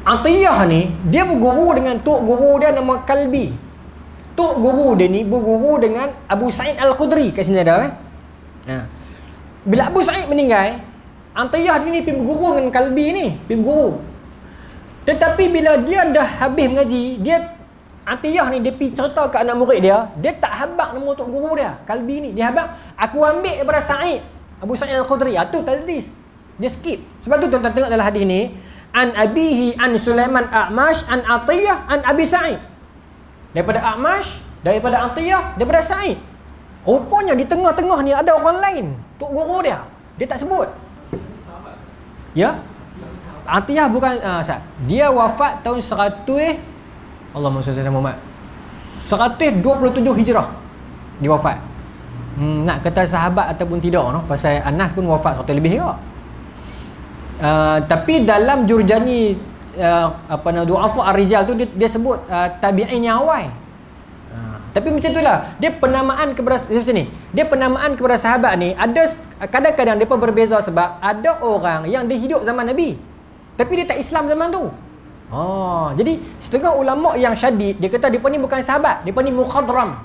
Atiyah ni dia berguru dengan tok guru dia nama Kalbi. Tok guru dia ni berguru dengan Abu Sa'id Al-Khudri, kat sini ada kan. Bila Abu Sa'id meninggal, Atiyah ni pergi berguru dengan Kalbi ni, pergi berguru. Tetapi bila dia dah habis mengaji, Atiyah ni dia pergi cerita ke anak murid dia, dia tak habaq nama tok guru dia, Kalbi ni. Dia habaq, aku ambil daripada Sa'id, Abu Sa'id Al-Khudri. Itu tadlis. Dia skip. Sebab tu tuan-tuan tengok dalam hadis ni, an abihi an Sulaiman A'mash an Atiyah an Abi Sa'id. Daripada A'mash, daripada Atiyah, daripada Sa'id. Rupanya di tengah-tengah ni ada orang lain, tok guru dia. Dia tak sebut. Ya? Atiyah bukan dia wafat tahun 100 Allahumma salli ala Muhammad 127 Hijrah dia wafat. Nak kata sahabat ataupun tidak no? Pasal Anas pun wafat 100 lebih juga. Tapi dalam Jurjani du'afa ar-rijal tu dia sebut tabi'in yang awal. Tapi macam itulah, dia penamaan kepada macam ni. Dia penamaan kepada sahabat ni ada kadang-kadang depa berbeza sebab ada orang yang dia hidup zaman Nabi tapi dia tak Islam zaman tu. Jadi setengah ulama yang syadid dia kata depa ni bukan sahabat, depa ni mukhadram.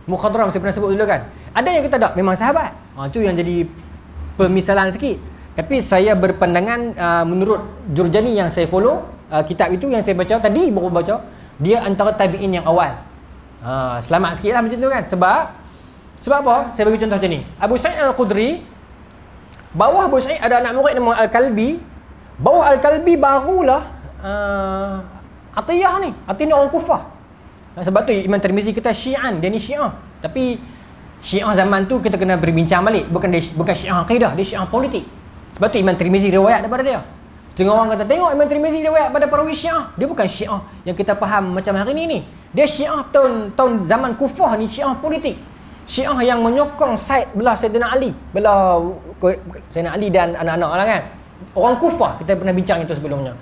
Mukhadram saya pernah sebut dulu kan. Ada yang kata tak, memang sahabat. Itu yang jadi permisalan sikit. Tapi saya berpandangan menurut Jurjani yang saya follow, kitab itu yang saya baca tadi baru baca, dia antara tabi'in yang awal. Selamat sikit lah macam tu kan. Sebab apa? Saya bagi contoh macam ni. Abu Sa'id Al-Khudri, bawah Abu Sa'id ada anak murid nama Al-Kalbi. Bawah Al-Kalbi barulah Atiyah ni. Atiyah ni orang Kufah. Sebab tu Imam Tirmizi kata Syi'an, dia ni Syiah. Tapi Syiah zaman tu kita kena berbincang balik. Bukan Syiah akidah, dia Syiah politik. Sebab tu Imam Tirmizi riwayat daripada dia. Setengah orang kata, tengok Imam Tirmizi riwayat pada perawi Syiah. Dia bukan Syiah yang kita faham macam hari ni. Dia Syiah tahun zaman Kufah ni, Syiah politik. Syiah yang menyokong side belah Sayyidina Ali, belah Sayyidina Ali dan anak-anak lah kan. Orang kufar, kita pernah bincang itu sebelumnya.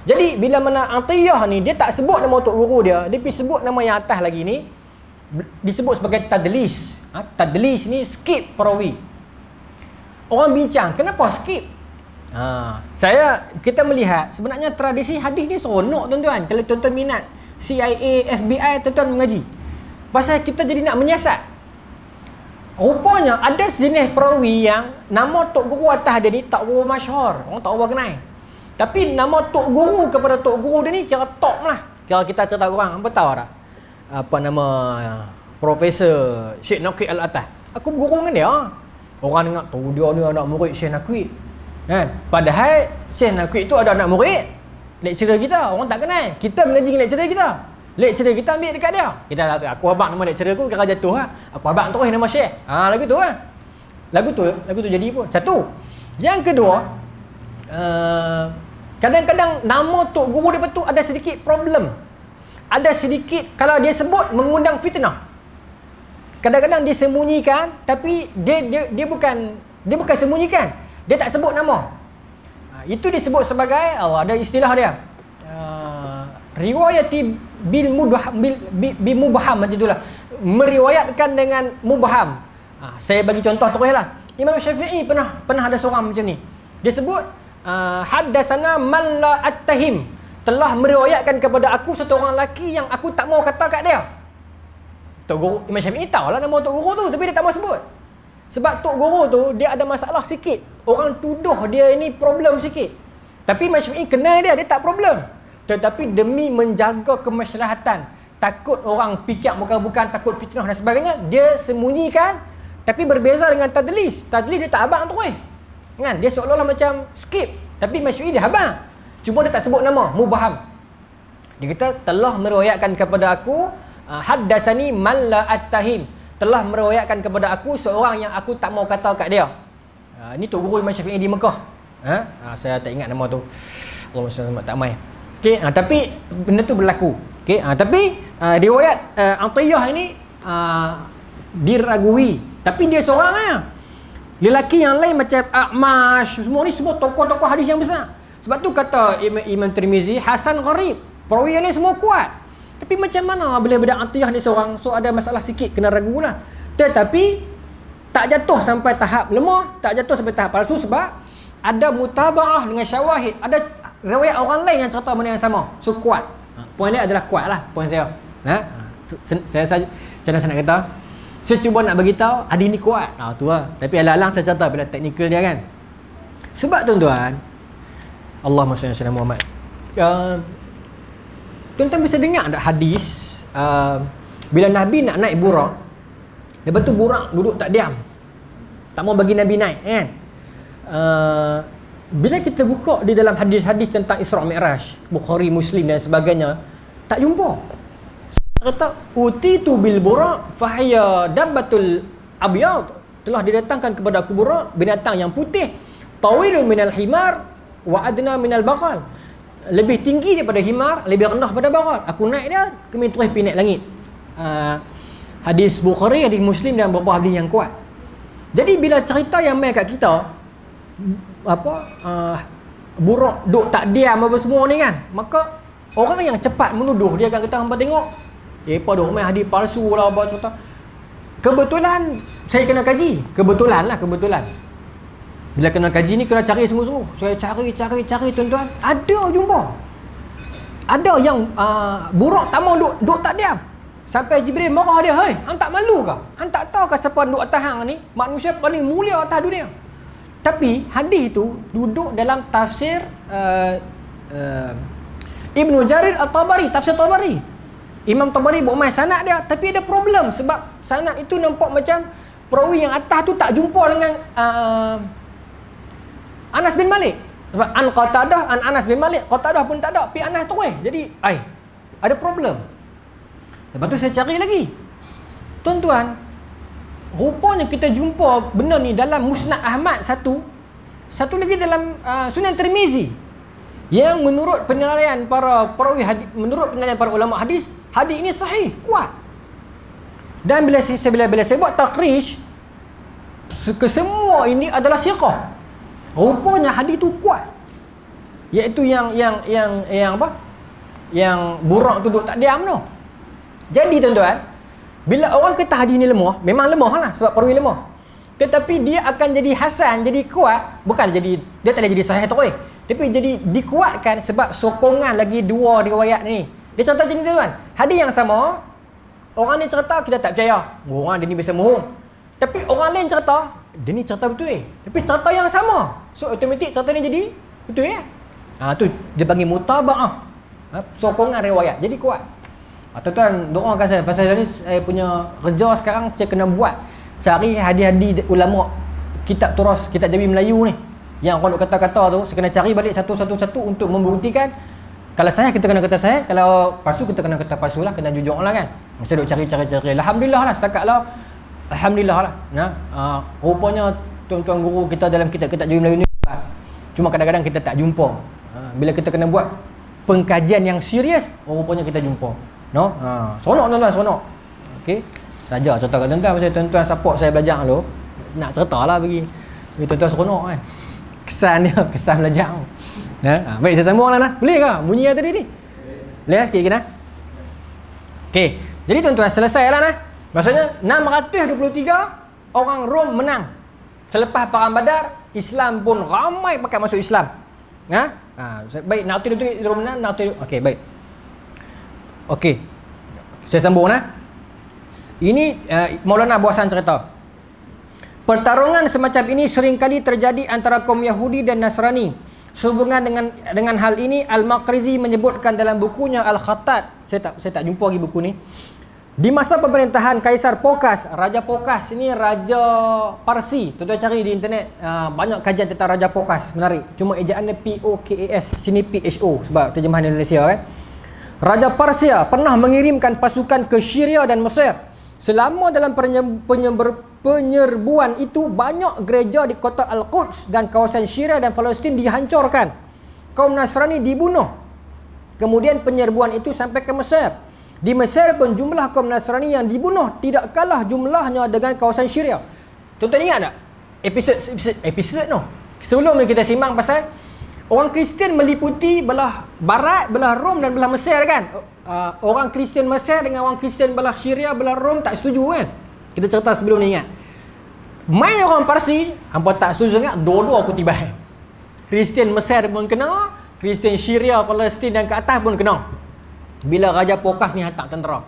Jadi bila mana Atiyah ni, dia tak sebut nama tok guru dia, dia pergi sebut nama yang atas lagi ni, disebut sebagai tadlis. Tadlis ni skip perawi. Orang bincang, kenapa skip? Kita melihat sebenarnya tradisi hadis ni seronok tuan-tuan. Kalau tuan-tuan minat CIA, FBI, tuan-tuan mengaji. Pasal kita jadi nak menyiasat. Rupanya ada sejenis perawi yang nama tok guru atas dia ni tak berapa masyhur, orang tak berapa kenal. Tapi nama tok guru kepada tok guru dia ni kira top lah. Kira kita cerita korang, apa tahu tak? Apa nama Profesor Syekh Naqi Al-Atas. Aku berguru dengan dia. Orang dengar, tahu dia ni anak murid Syekh Naqi. Kan? Padahal Syekh Naqi tu ada anak murid lecturer kita, orang tak kenal. Kita mengaji dengan lecturer kita. Lecturer kita ambil dekat dia. Kita kata, aku abang nama lecturer aku kira jatuh lah. Aku abang terus nama Syekh. Lagu tu lah. Lagu tu jadi pun. Satu. Yang kedua, kadang-kadang nama tok guru dia tu ada sedikit problem. Ada sedikit, kalau dia sebut mengundang fitnah. Kadang-kadang dia sembunyikan, tapi dia bukan sembunyikan. Dia tak sebut nama. Itu disebut sebagai, ada istilah dia. Riwayati bil mubham, macam itulah. Meriwayatkan dengan mubham. Saya bagi contoh terus lah. Imam Syafi'i pernah ada seorang macam ni. Dia sebut haddatsana man la attahim, telah meriwayatkan kepada aku satu orang lelaki yang aku tak mau kata kat dia. Tok guru Imam Syafi'i tahu lah nama tok guru tu, tapi dia tak mau sebut. Sebab tok guru tu dia ada masalah sikit. Orang tuduh dia ini problem sikit. Tapi Imam Syafi'i kenal dia tak problem. Tetapi demi menjaga kemaslahatan, takut orang fikir bukan, takut fitnah dan sebagainya, dia sembunyikan. Tapi berbeza dengan tadlis. Tadlis dia tak abang tu kan? Dia seolah-olah macam skip. Tapi Imam Syafi'i dia abang. Cuma dia tak sebut nama, mubham. Dia kata telah meriwayatkan kepada aku haddatsani man la attahim, telah meriwayatkan kepada aku seorang yang aku tak mau kata kat dia. Ini tok guru Imam Syafi'i di Mekah. Saya tak ingat nama tu. Allahumma salli tak mai. Okey, tapi benda tu berlaku. Okey, tapi riwayat Atiyah ini diragui. Tapi dia seorang lah. Lelaki yang lain macam A'mash, semua ni semua tokoh-tokoh hadis yang besar. Sebab tu kata Imam Tirmizi, Hasan gharib. Perawi ni semua kuat. Tapi macam mana bila benda Atiyah ni seorang, so ada masalah sikit, kena ragu lah. Tetapi tak jatuh sampai tahap lemah, tak jatuh sampai tahap palsu, sebab ada mutabaah dengan syawahid, ada riwayat orang lain yang cerita benda yang sama. So kuat. Poin dia adalah kuat lah, poin saya. Saya saja macam mana saya nak kata, saya cuba nak beritahu hadis ni kuat. Tu lah. Tapi alang-alang saya cerita bila teknikal dia kan. Sebab tuan-tuan, Allahumma salli ala Muhammad. Tuan-tuan bisa dengar tak hadis bila Nabi nak naik burak, lepas tu burak duduk tak diam, tak mau bagi Nabi naik kan. Bila kita buka di dalam hadis-hadis tentang Isra' Mi'raj, Bukhari, Muslim dan sebagainya, tak jumpa. Kata utitu bil burak fahiya dabbatul abyad, telah didatangkan kepada aku burak, binatang yang putih, tawilun minal himar wa adna minal baqal, lebih tinggi daripada himar, lebih rendah daripada baqal. Aku naik dia, kami terus pergi naik langit. Hadis Bukhari, hadis Muslim dan beberapa hadis yang kuat. Jadi bila cerita yang main kat kita burak duk tak diam apa semua ni kan, maka orang yang cepat menuduh, dia akan kata, hampa tengok depa duk main hadis palsu lah apa cerita. Kebetulan saya kena kaji, kebetulan. Bila kena kaji ni kena cari sungguh-sungguh. Saya cari tuan-tuan, ada jumpa. Ada yang burak tak mau duk tak diam. Sampai Jibril marah dia, "Hei, hang tak malu ke? Hang tak tahu ke siapa duk atas hang ni? Manusia paling mulia atas dunia." Tapi hadis itu duduk dalam tafsir Ibnu Jarir At-Tabari, tafsir Tabari. Imam Tabari buat main sanad dia, tapi ada problem sebab sanad itu nampak macam perawi yang atas tu tak jumpa dengan Anas bin Malik. Sebab an Qatadah, an Anas bin Malik, Qatadah pun tak ada, pi Anas terus. Jadi ada problem. Lepas tu saya cari lagi. Tuan-tuan, rupanya kita jumpa benda ni dalam Musnad Ahmad satu lagi dalam Sunan Tirmizi, yang menurut penilaian para perawi hadis, menurut penilaian para ulama hadis, hadis ini sahih, kuat. Dan bila saya buat takrij, kesemua ini adalah siqah. Rupanya hadis tu kuat. Iaitu yang apa? Yang burak tu duduk tak diam tu. Jadi tuan-tuan, bila orang kata hadis ni lemah, memang lemah lah sebab perawi lemah. Tetapi dia akan jadi hasan, jadi kuat, bukan jadi dia tak boleh jadi sahih terus. Tapi jadi dikuatkan sebab sokongan lagi dua riwayat ni. Dia cerita macam ni tuan-tuan. Hadis yang sama, orang ni cerita kita tak percaya. Orang dia ni biasa bohong. Tapi orang lain cerita, dia ni cerita betul tapi cerita yang sama. So automatik cerita ni jadi betul tu dia panggil mutaba'ah. Sokongan riwayat. Jadi kuat. Tuan-tuan doakan saya pasal ni saya punya kerja sekarang saya kena buat cari hadis-hadis ulama kitab turas, kitab Jawi Melayu ni. Yang orang kata-kata tu saya kena cari balik satu-satu untuk membuktikan. Kalau saya kita kena kata saya, kalau palsu kita kena kata palsu lah, kena jujur lah kan. Saya duk cari. Alhamdulillah lah setakat lah. Alhamdulillah lah. Rupanya tuan-tuan guru kita dalam kitab-kitab Jawi Melayu ni cuma kadang-kadang kita tak jumpa. Bila kita kena buat pengkajian yang serius, rupanya kita jumpa. Seronok tuan-tuan, seronok. Okey. Saja cerita kat tuan-tuan pasal tuan-tuan support saya belajar dulu. Nak ceritalah bagi tuan-tuan seronok kan. Kesan dia, kesan belajar. Baik saya sambung lah. Boleh ke bunyi yang tadi ni? Boleh sikit ke? Okey. Jadi tuan-tuan selesai lah Maksudnya 623 orang Rom menang. Selepas perang Badar, Islam pun ramai pakai masuk Islam. Baik, nak tu Rom menang, okey, baik. Okey. Saya sambung Ini Maulana Abu Hasan cerita. Pertarungan semacam ini seringkali terjadi antara kaum Yahudi dan Nasrani. Sehubungan dengan hal ini, Al-Maqrizi menyebutkan dalam bukunya Al-Khattat. Saya tak jumpa lagi buku ni. Di masa pemerintahan Kaisar Phocas, Raja Phocas ini Raja Parsi. Tuan-tuan cari di internet, banyak kajian tentang Raja Phocas, menarik. Cuma ejaannya P-O-K-A-S, sini P-H-O sebab terjemahan Indonesia kan. Raja Persia pernah mengirimkan pasukan ke Syria dan Mesir. Selama dalam penyerbuan itu, banyak gereja di kota Al-Quds dan kawasan Syria dan Palestin dihancurkan. Kaum Nasrani dibunuh. Kemudian penyerbuan itu sampai ke Mesir. Di Mesir pun jumlah kaum Nasrani yang dibunuh tidak kalah jumlahnya dengan kawasan Syria. Tuan-tuan ingat tak? Episod tu. Sebelum ni kita simak pasal orang Kristian meliputi belah barat, belah Rom dan belah Mesir kan. Orang Kristian Mesir dengan orang Kristian belah Syria, belah Rom tak setuju kan. Kita cerita sebelum ni ingat. Mai orang Parsi, hampa tak setuju sangat, dua-dua aku tiba. Kristian Mesir pun kena, Kristian Syria, Palestin dan ke atas pun kena. Bila Raja Phocas ni hantar tentera.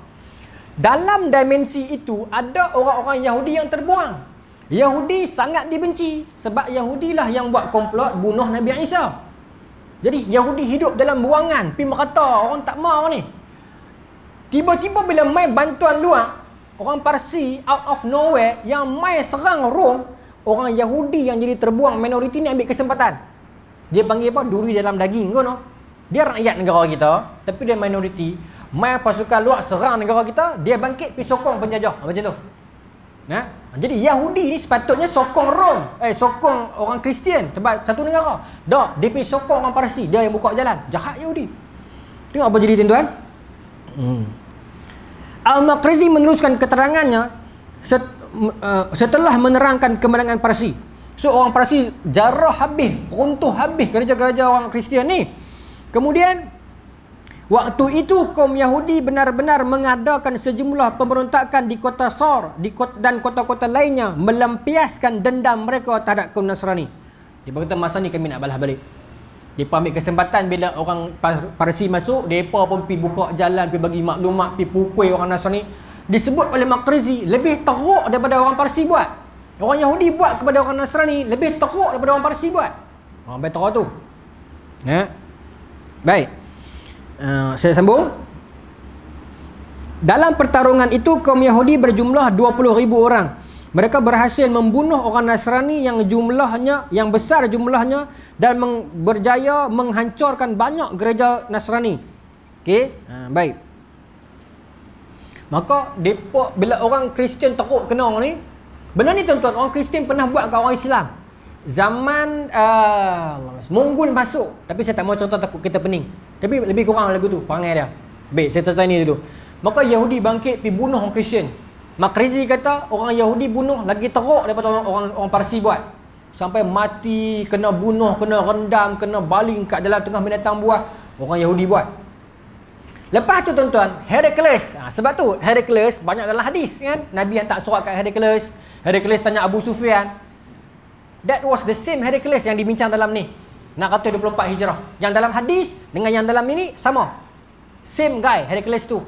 Dalam dimensi itu ada orang-orang Yahudi yang terbuang. Yahudi sangat dibenci sebab Yahudilah yang buat komplot bunuh Nabi Isa. Jadi Yahudi hidup dalam buangan, pi merata, orang tak mau ni. Tiba-tiba bila mai bantuan luar, orang Parsi out of nowhere yang mai serang Rom, orang Yahudi yang jadi terbuang minoriti ni ambil kesempatan. Dia panggil apa? Duri dalam daging ke no? Dia rakyat negara kita, tapi dia minoriti. Mai pasukan luar serang negara kita, dia bangkit pergi sokong penjajah. Macam tu. Jadi Yahudi ni sepatutnya sokong Rom, sokong orang Kristian sebab satu negara. Dak, dia pergi sokong orang Parsi, dia yang buka jalan. Jahat Yahudi. Tengok apa jadi tuan-tuan. Al-Maqrizi meneruskan keterangannya setelah menerangkan kemenangan Parsi. So orang Parsi jarah habis, runtuh habis gereja-gereja orang Kristian ni. Kemudian waktu itu kaum Yahudi benar-benar mengadakan sejumlah pemberontakan di kota Sor dan kota-kota lainnya, melampiaskan dendam mereka terhadap kaum Nasrani. Dia berkata masa ni kami nak balas balik. Dia ambil kesempatan bila orang Parsi masuk, mereka pun pergi buka jalan, pergi bagi maklumat, pergi pukul orang Nasrani. Disebut oleh Maqrizi lebih teruk daripada orang Parsi buat. Orang Yahudi buat kepada orang Nasrani lebih teruk daripada orang Parsi buat. Orang betul tu. Baik. Saya sambung. Dalam pertarungan itu kaum Yahudi berjumlah 20,000 orang. Mereka berhasil membunuh orang Nasrani yang besar jumlahnya dan berjaya menghancurkan banyak gereja Nasrani. Okey, baik. Maka depa bila orang Kristian teruk kena ni, benda ni tuan-tuan, orang Kristian pernah buat kat orang Islam. Zaman Mongol masuk, tapi saya tak mau cerita takut kita pening. Tapi lebih kurang lagu tu perangai dia. Baik, saya cerita ni dulu. Maka Yahudi bangkit pergi bunuh orang Kristian. Makrizi kata orang Yahudi bunuh lagi teruk daripada orang Parsi buat. Sampai mati, kena bunuh, kena rendam, kena baling kat dalam tengah binatang buah, orang Yahudi buat. Lepas tu tuan-tuan, Herakles. Sebab tu Herakles banyak dalam hadis kan. Nabi hantar surat kat Herakles. Herakles tanya Abu Sufyan. That was the same Herakles yang dibincang dalam ni. 624 Hijrah. Yang dalam hadis dengan yang dalam ini sama. Same guy, Herakles tu.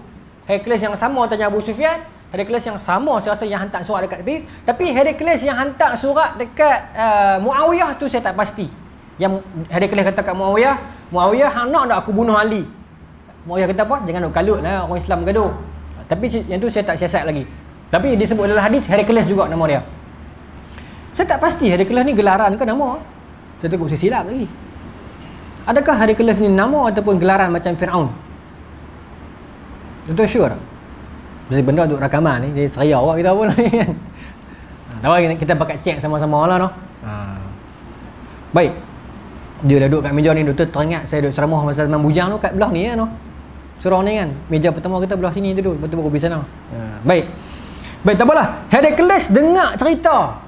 Herakles yang sama tanya Abu Sufyan. Herakles yang sama saya rasa yang hantar surat dekat Nabi. Tapi Herakles yang hantar surat dekat Muawiyah tu saya tak pasti. Yang Herakles kata kat Muawiyah hang nak aku bunuh Ali. Muawiyah kata apa? Jangan nak kalut lah, orang Islam gaduh. Tapi yang tu saya tak siasat lagi. Tapi disebut dalam hadis Herakles juga nama dia. Saya tak pasti Herakles ni gelaran ke nama. Saya tengok saya silap lagi. Adakah Herakles ni nama ataupun gelaran macam Fir'aun? Tentu sure. Jadi benda untuk rakaman ni, jadi seraya awak kita pun kan. Tahu kita bakal cek sama-sama lah no. Baik. Dia dah duduk kat meja ni, doktor teringat saya duduk ceramah masa zaman bujang tu kat belah ni ya no. Surau ni kan. Meja pertama kita belah sini tu dulu, lepas tu baru pergi sana. Baik. Baik, tak apalah. Herakles dengar cerita.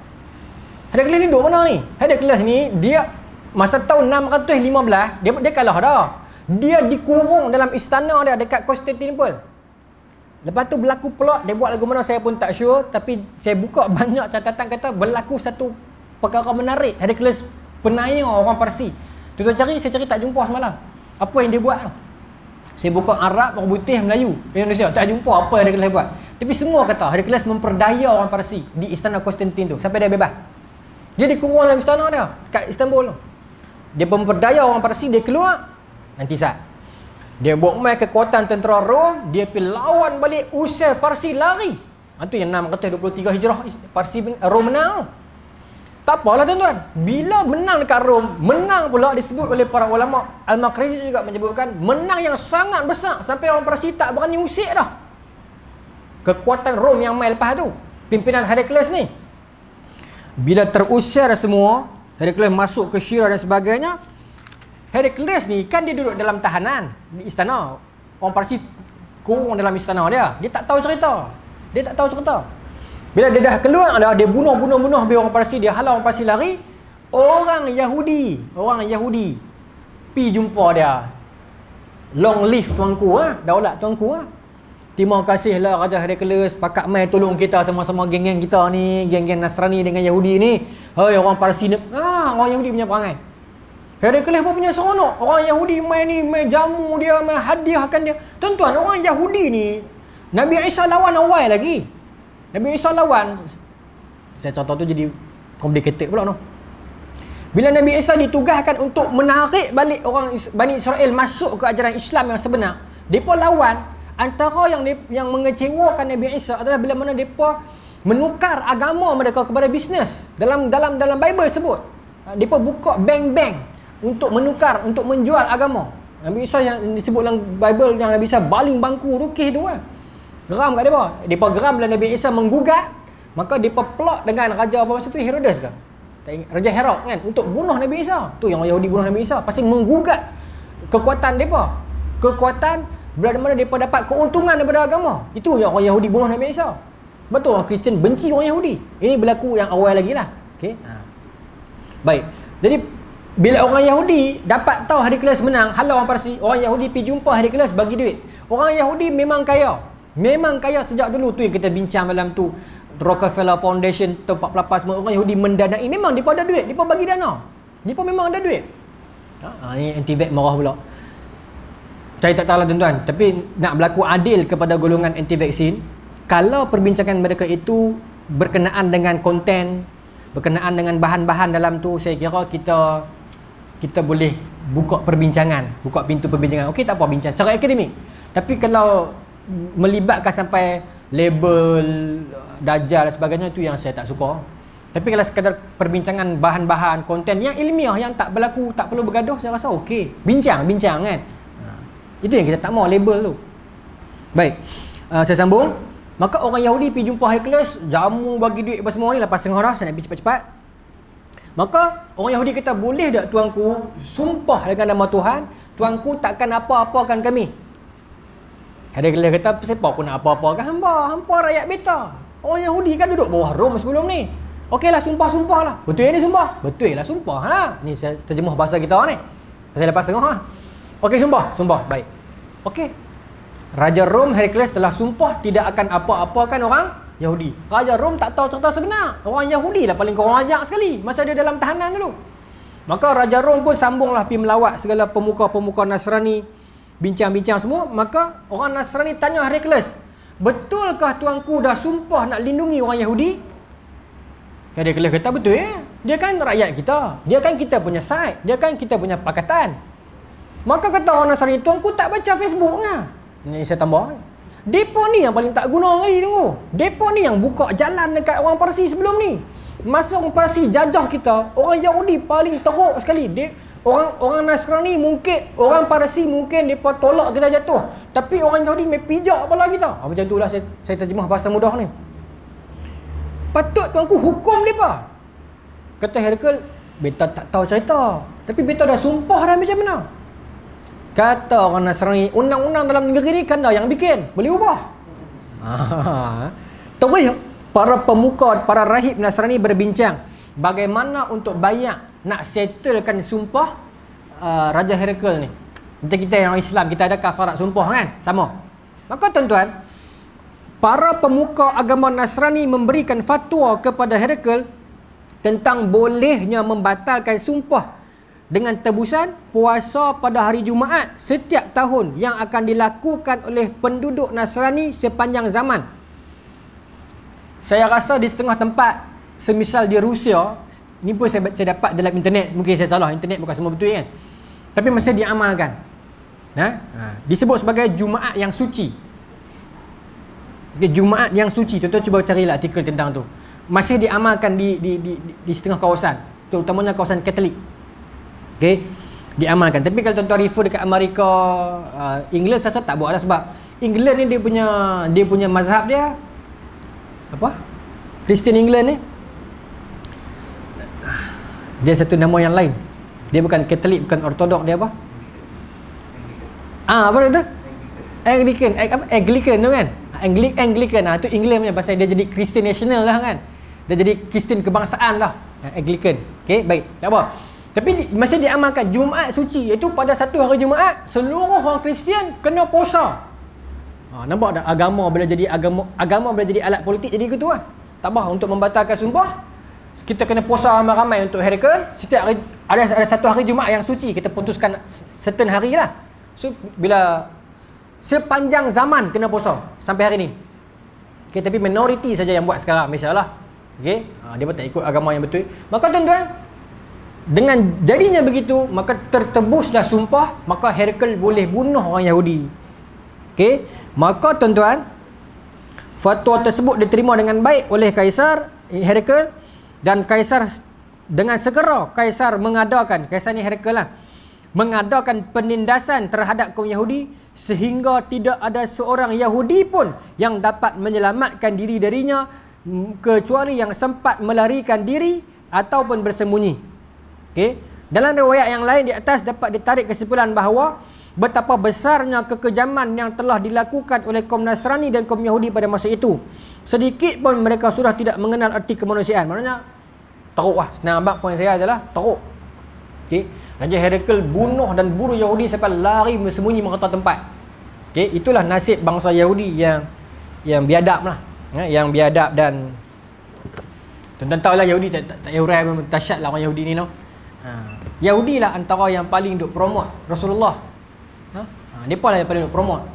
Herakles ni duduk mana ni? Herakles ni dia masa tahun 615 dia kalah dah. Dia dikurung dalam istana dia dekat Constantinople. Lepas tu berlaku plot, dia buat lagu mana saya pun tak sure, tapi saya buka banyak catatan kata berlaku satu perkara menarik. Herakles penaya orang Parsi. Tuan-tuan cari, saya cari tak jumpa semalam. Apa yang dia buat tu? Saya buka Arab, orang putih, Melayu, Indonesia, tak jumpa apa yang Herakles buat. Tapi semua kata Herakles memperdaya orang Parsi di istana Konstantin tu sampai dia bebas. Dia dikurung dalam istana dia kat Istanbul tu. Dia memperdaya orang Parsi, dia keluar nanti saat dia buat main kekuatan tentera Rom, dia pergi lawan balik, usir Parsi lari. Itu yang 623 Hijrah Parsi Rom menang. Tak apalah tuan-tuan. Bila menang dekat Rom, menang pula disebut oleh para ulama. Al-Makrizi juga menyebutkan menang yang sangat besar sampai orang Parsi tak berani usik dah. Kekuatan Rom yang main lepas tu, pimpinan Herakles ni. Bila terusir semua, Herakles masuk ke Syria dan sebagainya. Herakles ni kan dia duduk dalam tahanan di istana. Orang Parsi kurung dalam istana dia. Dia tak tahu cerita. Bila dia dah keluar dah, dia bunuh habis orang Parsi, dia halau orang Parsi lari. Orang Yahudi pi jumpa dia. Long live tuanku daulat tuanku Terima kasihlah Raja Herakles pakat mai tolong kita sama-sama geng-geng kita ni, geng-geng Nasrani dengan Yahudi ni. Hai orang Parsi ni, orang Yahudi punya perangai. Herakles pun punya seronok. Orang Yahudi mai jamu dia, mai hadiahkan dia. Tuan-tuan, orang Yahudi ni Nabi Isa lawan awal lagi. Nabi Isa lawan, saya contoh tu jadi complicated pula no. Bila Nabi Isa ditugaskan untuk menarik balik orang Bani Israel masuk ke ajaran Islam yang sebenar, depa lawan. Antara yang mengecewakan Nabi Isa adalah bila mana depa menukar agama mereka kepada bisnes. Dalam Bible sebut, depa buka bank-bank untuk menukar, untuk menjual agama. Nabi Isa yang disebut dalam Bible yang Nabi Isa baling bangku rukih tu geram kat depa. Depa geram bila Nabi Isa menggugat, maka depa plot dengan raja apa masa tu, Herodes ke? Raja Herod kan, untuk bunuh Nabi Isa. Tu yang orang Yahudi bunuh Nabi Isa pasal menggugat kekuatan depa. Kekuatan bila mana depa dapat keuntungan daripada agama. Itu yang orang Yahudi bunuh Nabi Isa. Betul orang Kristian benci orang Yahudi. Ini berlaku yang awal lagi lah. Okey. Baik. Jadi bila orang Yahudi dapat tahu Herakles menang, halau orang Parsi, orang Yahudi pergi jumpa Herakles bagi duit. Orang Yahudi memang kaya. Memang kaya sejak dulu tu yang kita bincang malam tu. Rockefeller Foundation, tempat pelapas semua orang Yahudi mendanai. Memang depa ada duit, depa bagi dana. Depa memang ada duit. Ini anti-vax marah pula. Saya tak tahulah tuan-tuan, tapi nak berlaku adil kepada golongan anti-vaksin, kalau perbincangan mereka itu berkenaan dengan konten, berkenaan dengan bahan-bahan dalam tu, saya kira kita boleh buka perbincangan, buka pintu perbincangan. Okey, tak apa bincang secara akademik. Tapi kalau melibatkan sampai label dajjal dan sebagainya, itu yang saya tak suka. Tapi kalau sekadar perbincangan bahan-bahan konten yang ilmiah yang tak berlaku, tak perlu bergaduh, saya rasa okey. Bincang kan. Itu yang kita tak mau label tu. Baik. Saya sambung. Maka orang Yahudi pergi jumpa Herakles, jamu bagi duit apa semua ni, lepas setengah dah saya nak pergi cepat-cepat. Maka orang Yahudi kata, boleh tak tuanku sumpah dengan nama Tuhan, tuanku takkan apa-apakan kami. Herakles kata, siapa aku nak apa-apakan hamba rakyat beta. Orang Yahudi kan duduk bawah Rom sebelum ni. Okeylah, sumpah lah. Betul ni sumpah? Betul lah sumpah lah. Ni saya terjemah bahasa kita ni. Saya lepas tengok ha. Okey, sumpah. Baik. Okey. Raja Rom Heraklius telah sumpah tidak akan apa-apakan orang Yahudi. Raja Rom tak tahu cerita sebenar. Orang Yahudi lah paling korang ajak sekali masa dia dalam tahanan dulu. Maka Raja Rom pun sambunglah pergi melawat segala pemuka-pemuka Nasrani, bincang-bincang semua. Maka orang Nasrani tanya Heraklius, betulkah tuanku dah sumpah nak lindungi orang Yahudi? Heraklius kata betul ya. Dia kan rakyat kita. Dia kan kita punya side. Dia kan kita punya pakatan. Maka kata orang Nasrani, tuanku tak baca Facebook lah. Ini saya tambah. Depa ni yang paling tak guna kali tunggu. Depa ni yang buka jalan dekat orang Parsi sebelum ni. Masa orang Parsi jajah kita, orang Yahudi paling teruk sekali. Orang Nasrani mungkin, orang Parsi mungkin depa tolak kita jatuh. Tapi orang Yahudi mai pijak kepala kita. Macam itulah saya terjemah bahasa mudah ni. Patut tuanku hukum depa. Kata Heraklius, beta tak tahu cerita. Tapi beta dah sumpah dah macam mana. Kata orang Nasrani, undang-undang dalam negeri ni kan dah yang bikin, boleh ubah. Terus para pemuka, para rahib Nasrani berbincang bagaimana untuk bayar nak settlekan sumpah Raja Heraklius ni. Macam kita yang Islam, kita ada kafarat sumpah kan? Sama. Maka tuan-tuan, para pemuka agama Nasrani memberikan fatwa kepada Heraklius tentang bolehnya membatalkan sumpah dengan tebusan puasa pada hari Jumaat setiap tahun yang akan dilakukan oleh penduduk Nasrani sepanjang zaman. Saya rasa di setengah tempat, semisal di Rusia, ni pun saya dapat dalam internet, mungkin saya salah, internet bukan semua betul kan, tapi mesti diamalkan. Disebut sebagai Jumaat yang suci. Jumaat yang suci, tuan-tuan cuba carilah artikel tentang tu. Masih diamalkan di setengah kawasan, terutamanya kawasan Katolik. Okey, diamalkan. Tapi kalau tuan-tuan refer dekat Amerika, England, saya tak buat lah, sebab England ni dia punya mazhab dia apa? Christian England ni. Dia satu nama yang lain. Dia bukan Katolik, bukan Ortodok, dia apa? Apa dia tu? Anglican tu kan? Anglican tu England punya, pasal dia jadi Christian national lah kan. Dia jadi Kristian kebangsaan lah, Anglican. Okey, baik. Tak apa. Tapi masih diamalkan Jumaat suci, iaitu pada satu hari Jumaat seluruh orang Kristian kena puasa. Nampak tak agama bila jadi alat politik jadi gitu lah. Tambah untuk membatalkan sumpah, kita kena puasa ramai-ramai untuk Heraklius. Setiap hari ada satu hari Jumaat yang suci, kita putuskan certain hari lah. So bila sepanjang zaman kena puasa sampai hari ni. Okey, tapi minoriti saja yang buat sekarang misalnya. Okey, dia pun tak ikut agama yang betul. Maka tuan-tuan, dengan jadinya begitu, maka tertebuslah sumpah, maka Heraklius boleh bunuh orang Yahudi. Okey, maka tuan-tuan, fatwa tersebut diterima dengan baik oleh Kaisar Heraklius, dan Kaisar dengan segera Kaisar Kaisar ni Heraklius lah, mengadakan penindasan terhadap kaum Yahudi sehingga tidak ada seorang Yahudi pun yang dapat menyelamatkan diri darinya, kecuali yang sempat melarikan diri ataupun bersembunyi. Okay. Dalam riwayat yang lain di atas dapat ditarik kesimpulan bahawa betapa besarnya kekejaman yang telah dilakukan oleh kaum Nasrani dan kaum Yahudi pada masa itu. Sedikit pun mereka sudah tidak mengenal arti kemanusiaan. Maknanya teruk lah. Senang abang poin saya adalah teruk. Okay. Raja Heraklius bunuh dan buru Yahudi sampai lari bersembunyi merata tempat. Okay. Itulah nasib bangsa Yahudi yang biadab lah. Yang biadab, dan tuan-tuan tahulah Yahudi tak hurai tasyad lah orang Yahudi ni no. Yahudi lah antara yang paling duk promote Rasulullah. Mereka lah yang paling duk promote.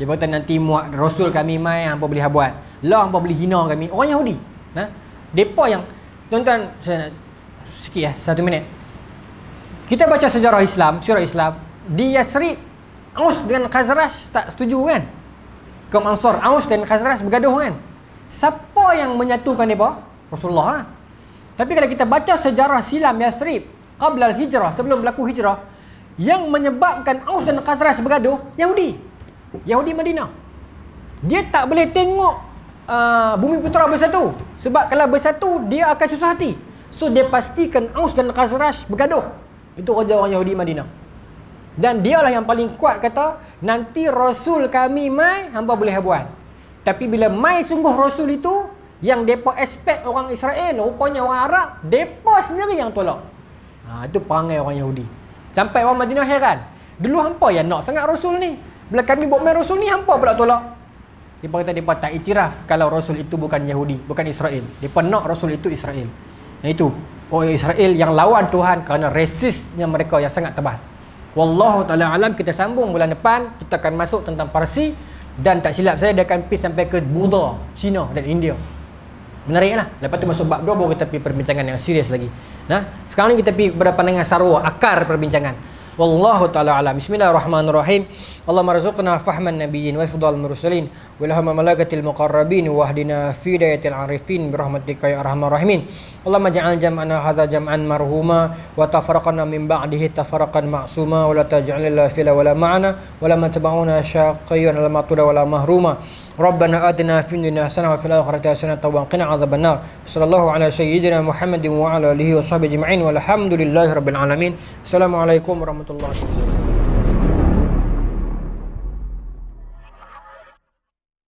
Dia kata nanti muat Rasul kami mai, hampa boleh buat. Lah hampa boleh hina kami. Orang Yahudi. Mereka yang, tuan-tuan, saya nak sikit lah, 1 minit. Kita baca sejarah Islam, syurah Islam, di Yasrib, Aus dengan Khazraj tak setuju kan? Kaum Ansar, Aus dan Khazraj bergaduh kan? Siapa yang menyatukan mereka? Rasulullah lah. Tapi kalau kita baca sejarah silam Yasrib qabla al-hijrah, sebelum berlaku hijrah, yang menyebabkan Aus dan Khazraj bergaduh, Yahudi Madinah. Dia tak boleh tengok Bumi Putra bersatu, sebab kalau bersatu dia akan susah hati. So dia pastikan Aus dan Khazraj bergaduh. Itu raja orang Yahudi Madinah. Dan dialah yang paling kuat kata, nanti Rasul kami mai, hamba boleh buat. Tapi bila mai sungguh Rasul itu, yang depa expect orang Israel, rupanya orang Arab, depa sendiri yang tolak. Itu perangai orang Yahudi. Sampai orang Madinah heran. Dulu hampa yang nak sangat Rasul ni. Bila kami buat main Rasul ni, hampa pula tolak. Depa kata depa tak iktiraf kalau Rasul itu bukan Yahudi, bukan Israel. Depa nak Rasul itu Israel. Itu orang Israel yang lawan Tuhan kerana rasisnya mereka yang sangat tebal. Wallahu ta'ala alam. Kita sambung bulan depan. Kita akan masuk tentang Parsi. Dan tak silap saya, dia akan pergi sampai ke Buddha, China dan India. Menarik lah. Lepas tu masuk bab 2 baru kita pergi perbincangan yang serius lagi. Sekarang ni kita pergi pada pandangan sarwa, akar perbincangan. Wallahu ta'ala alam. Bismillahirrahmanirrahim. Allahumma razuqna fahman nabiyyin wa ifdal mursalin wa ilhama malakatil muqarrabin wa ahdina fi dayatil arifin birahmatika ya arhamar rahimin. Allahumma ja'al jam'ana hadza jam'an marhuma wa tafarraqna min ba'dihi tafarraqan ma'suma wa la taj'al lana fila wala ma'ana wa la matba'una syaqiyyan wala matuda wala mahruma. Rabbana atina fid dunya hasanah wa fil akhirati hasanah wa qina adzabannar. Sallallahu ala sayyidina Muhammadin wa ala alihi wa sahbihi ajma'in walhamdulillahi rabbil alamin. Assalamualaikum warahmatullahi wabarakatuh.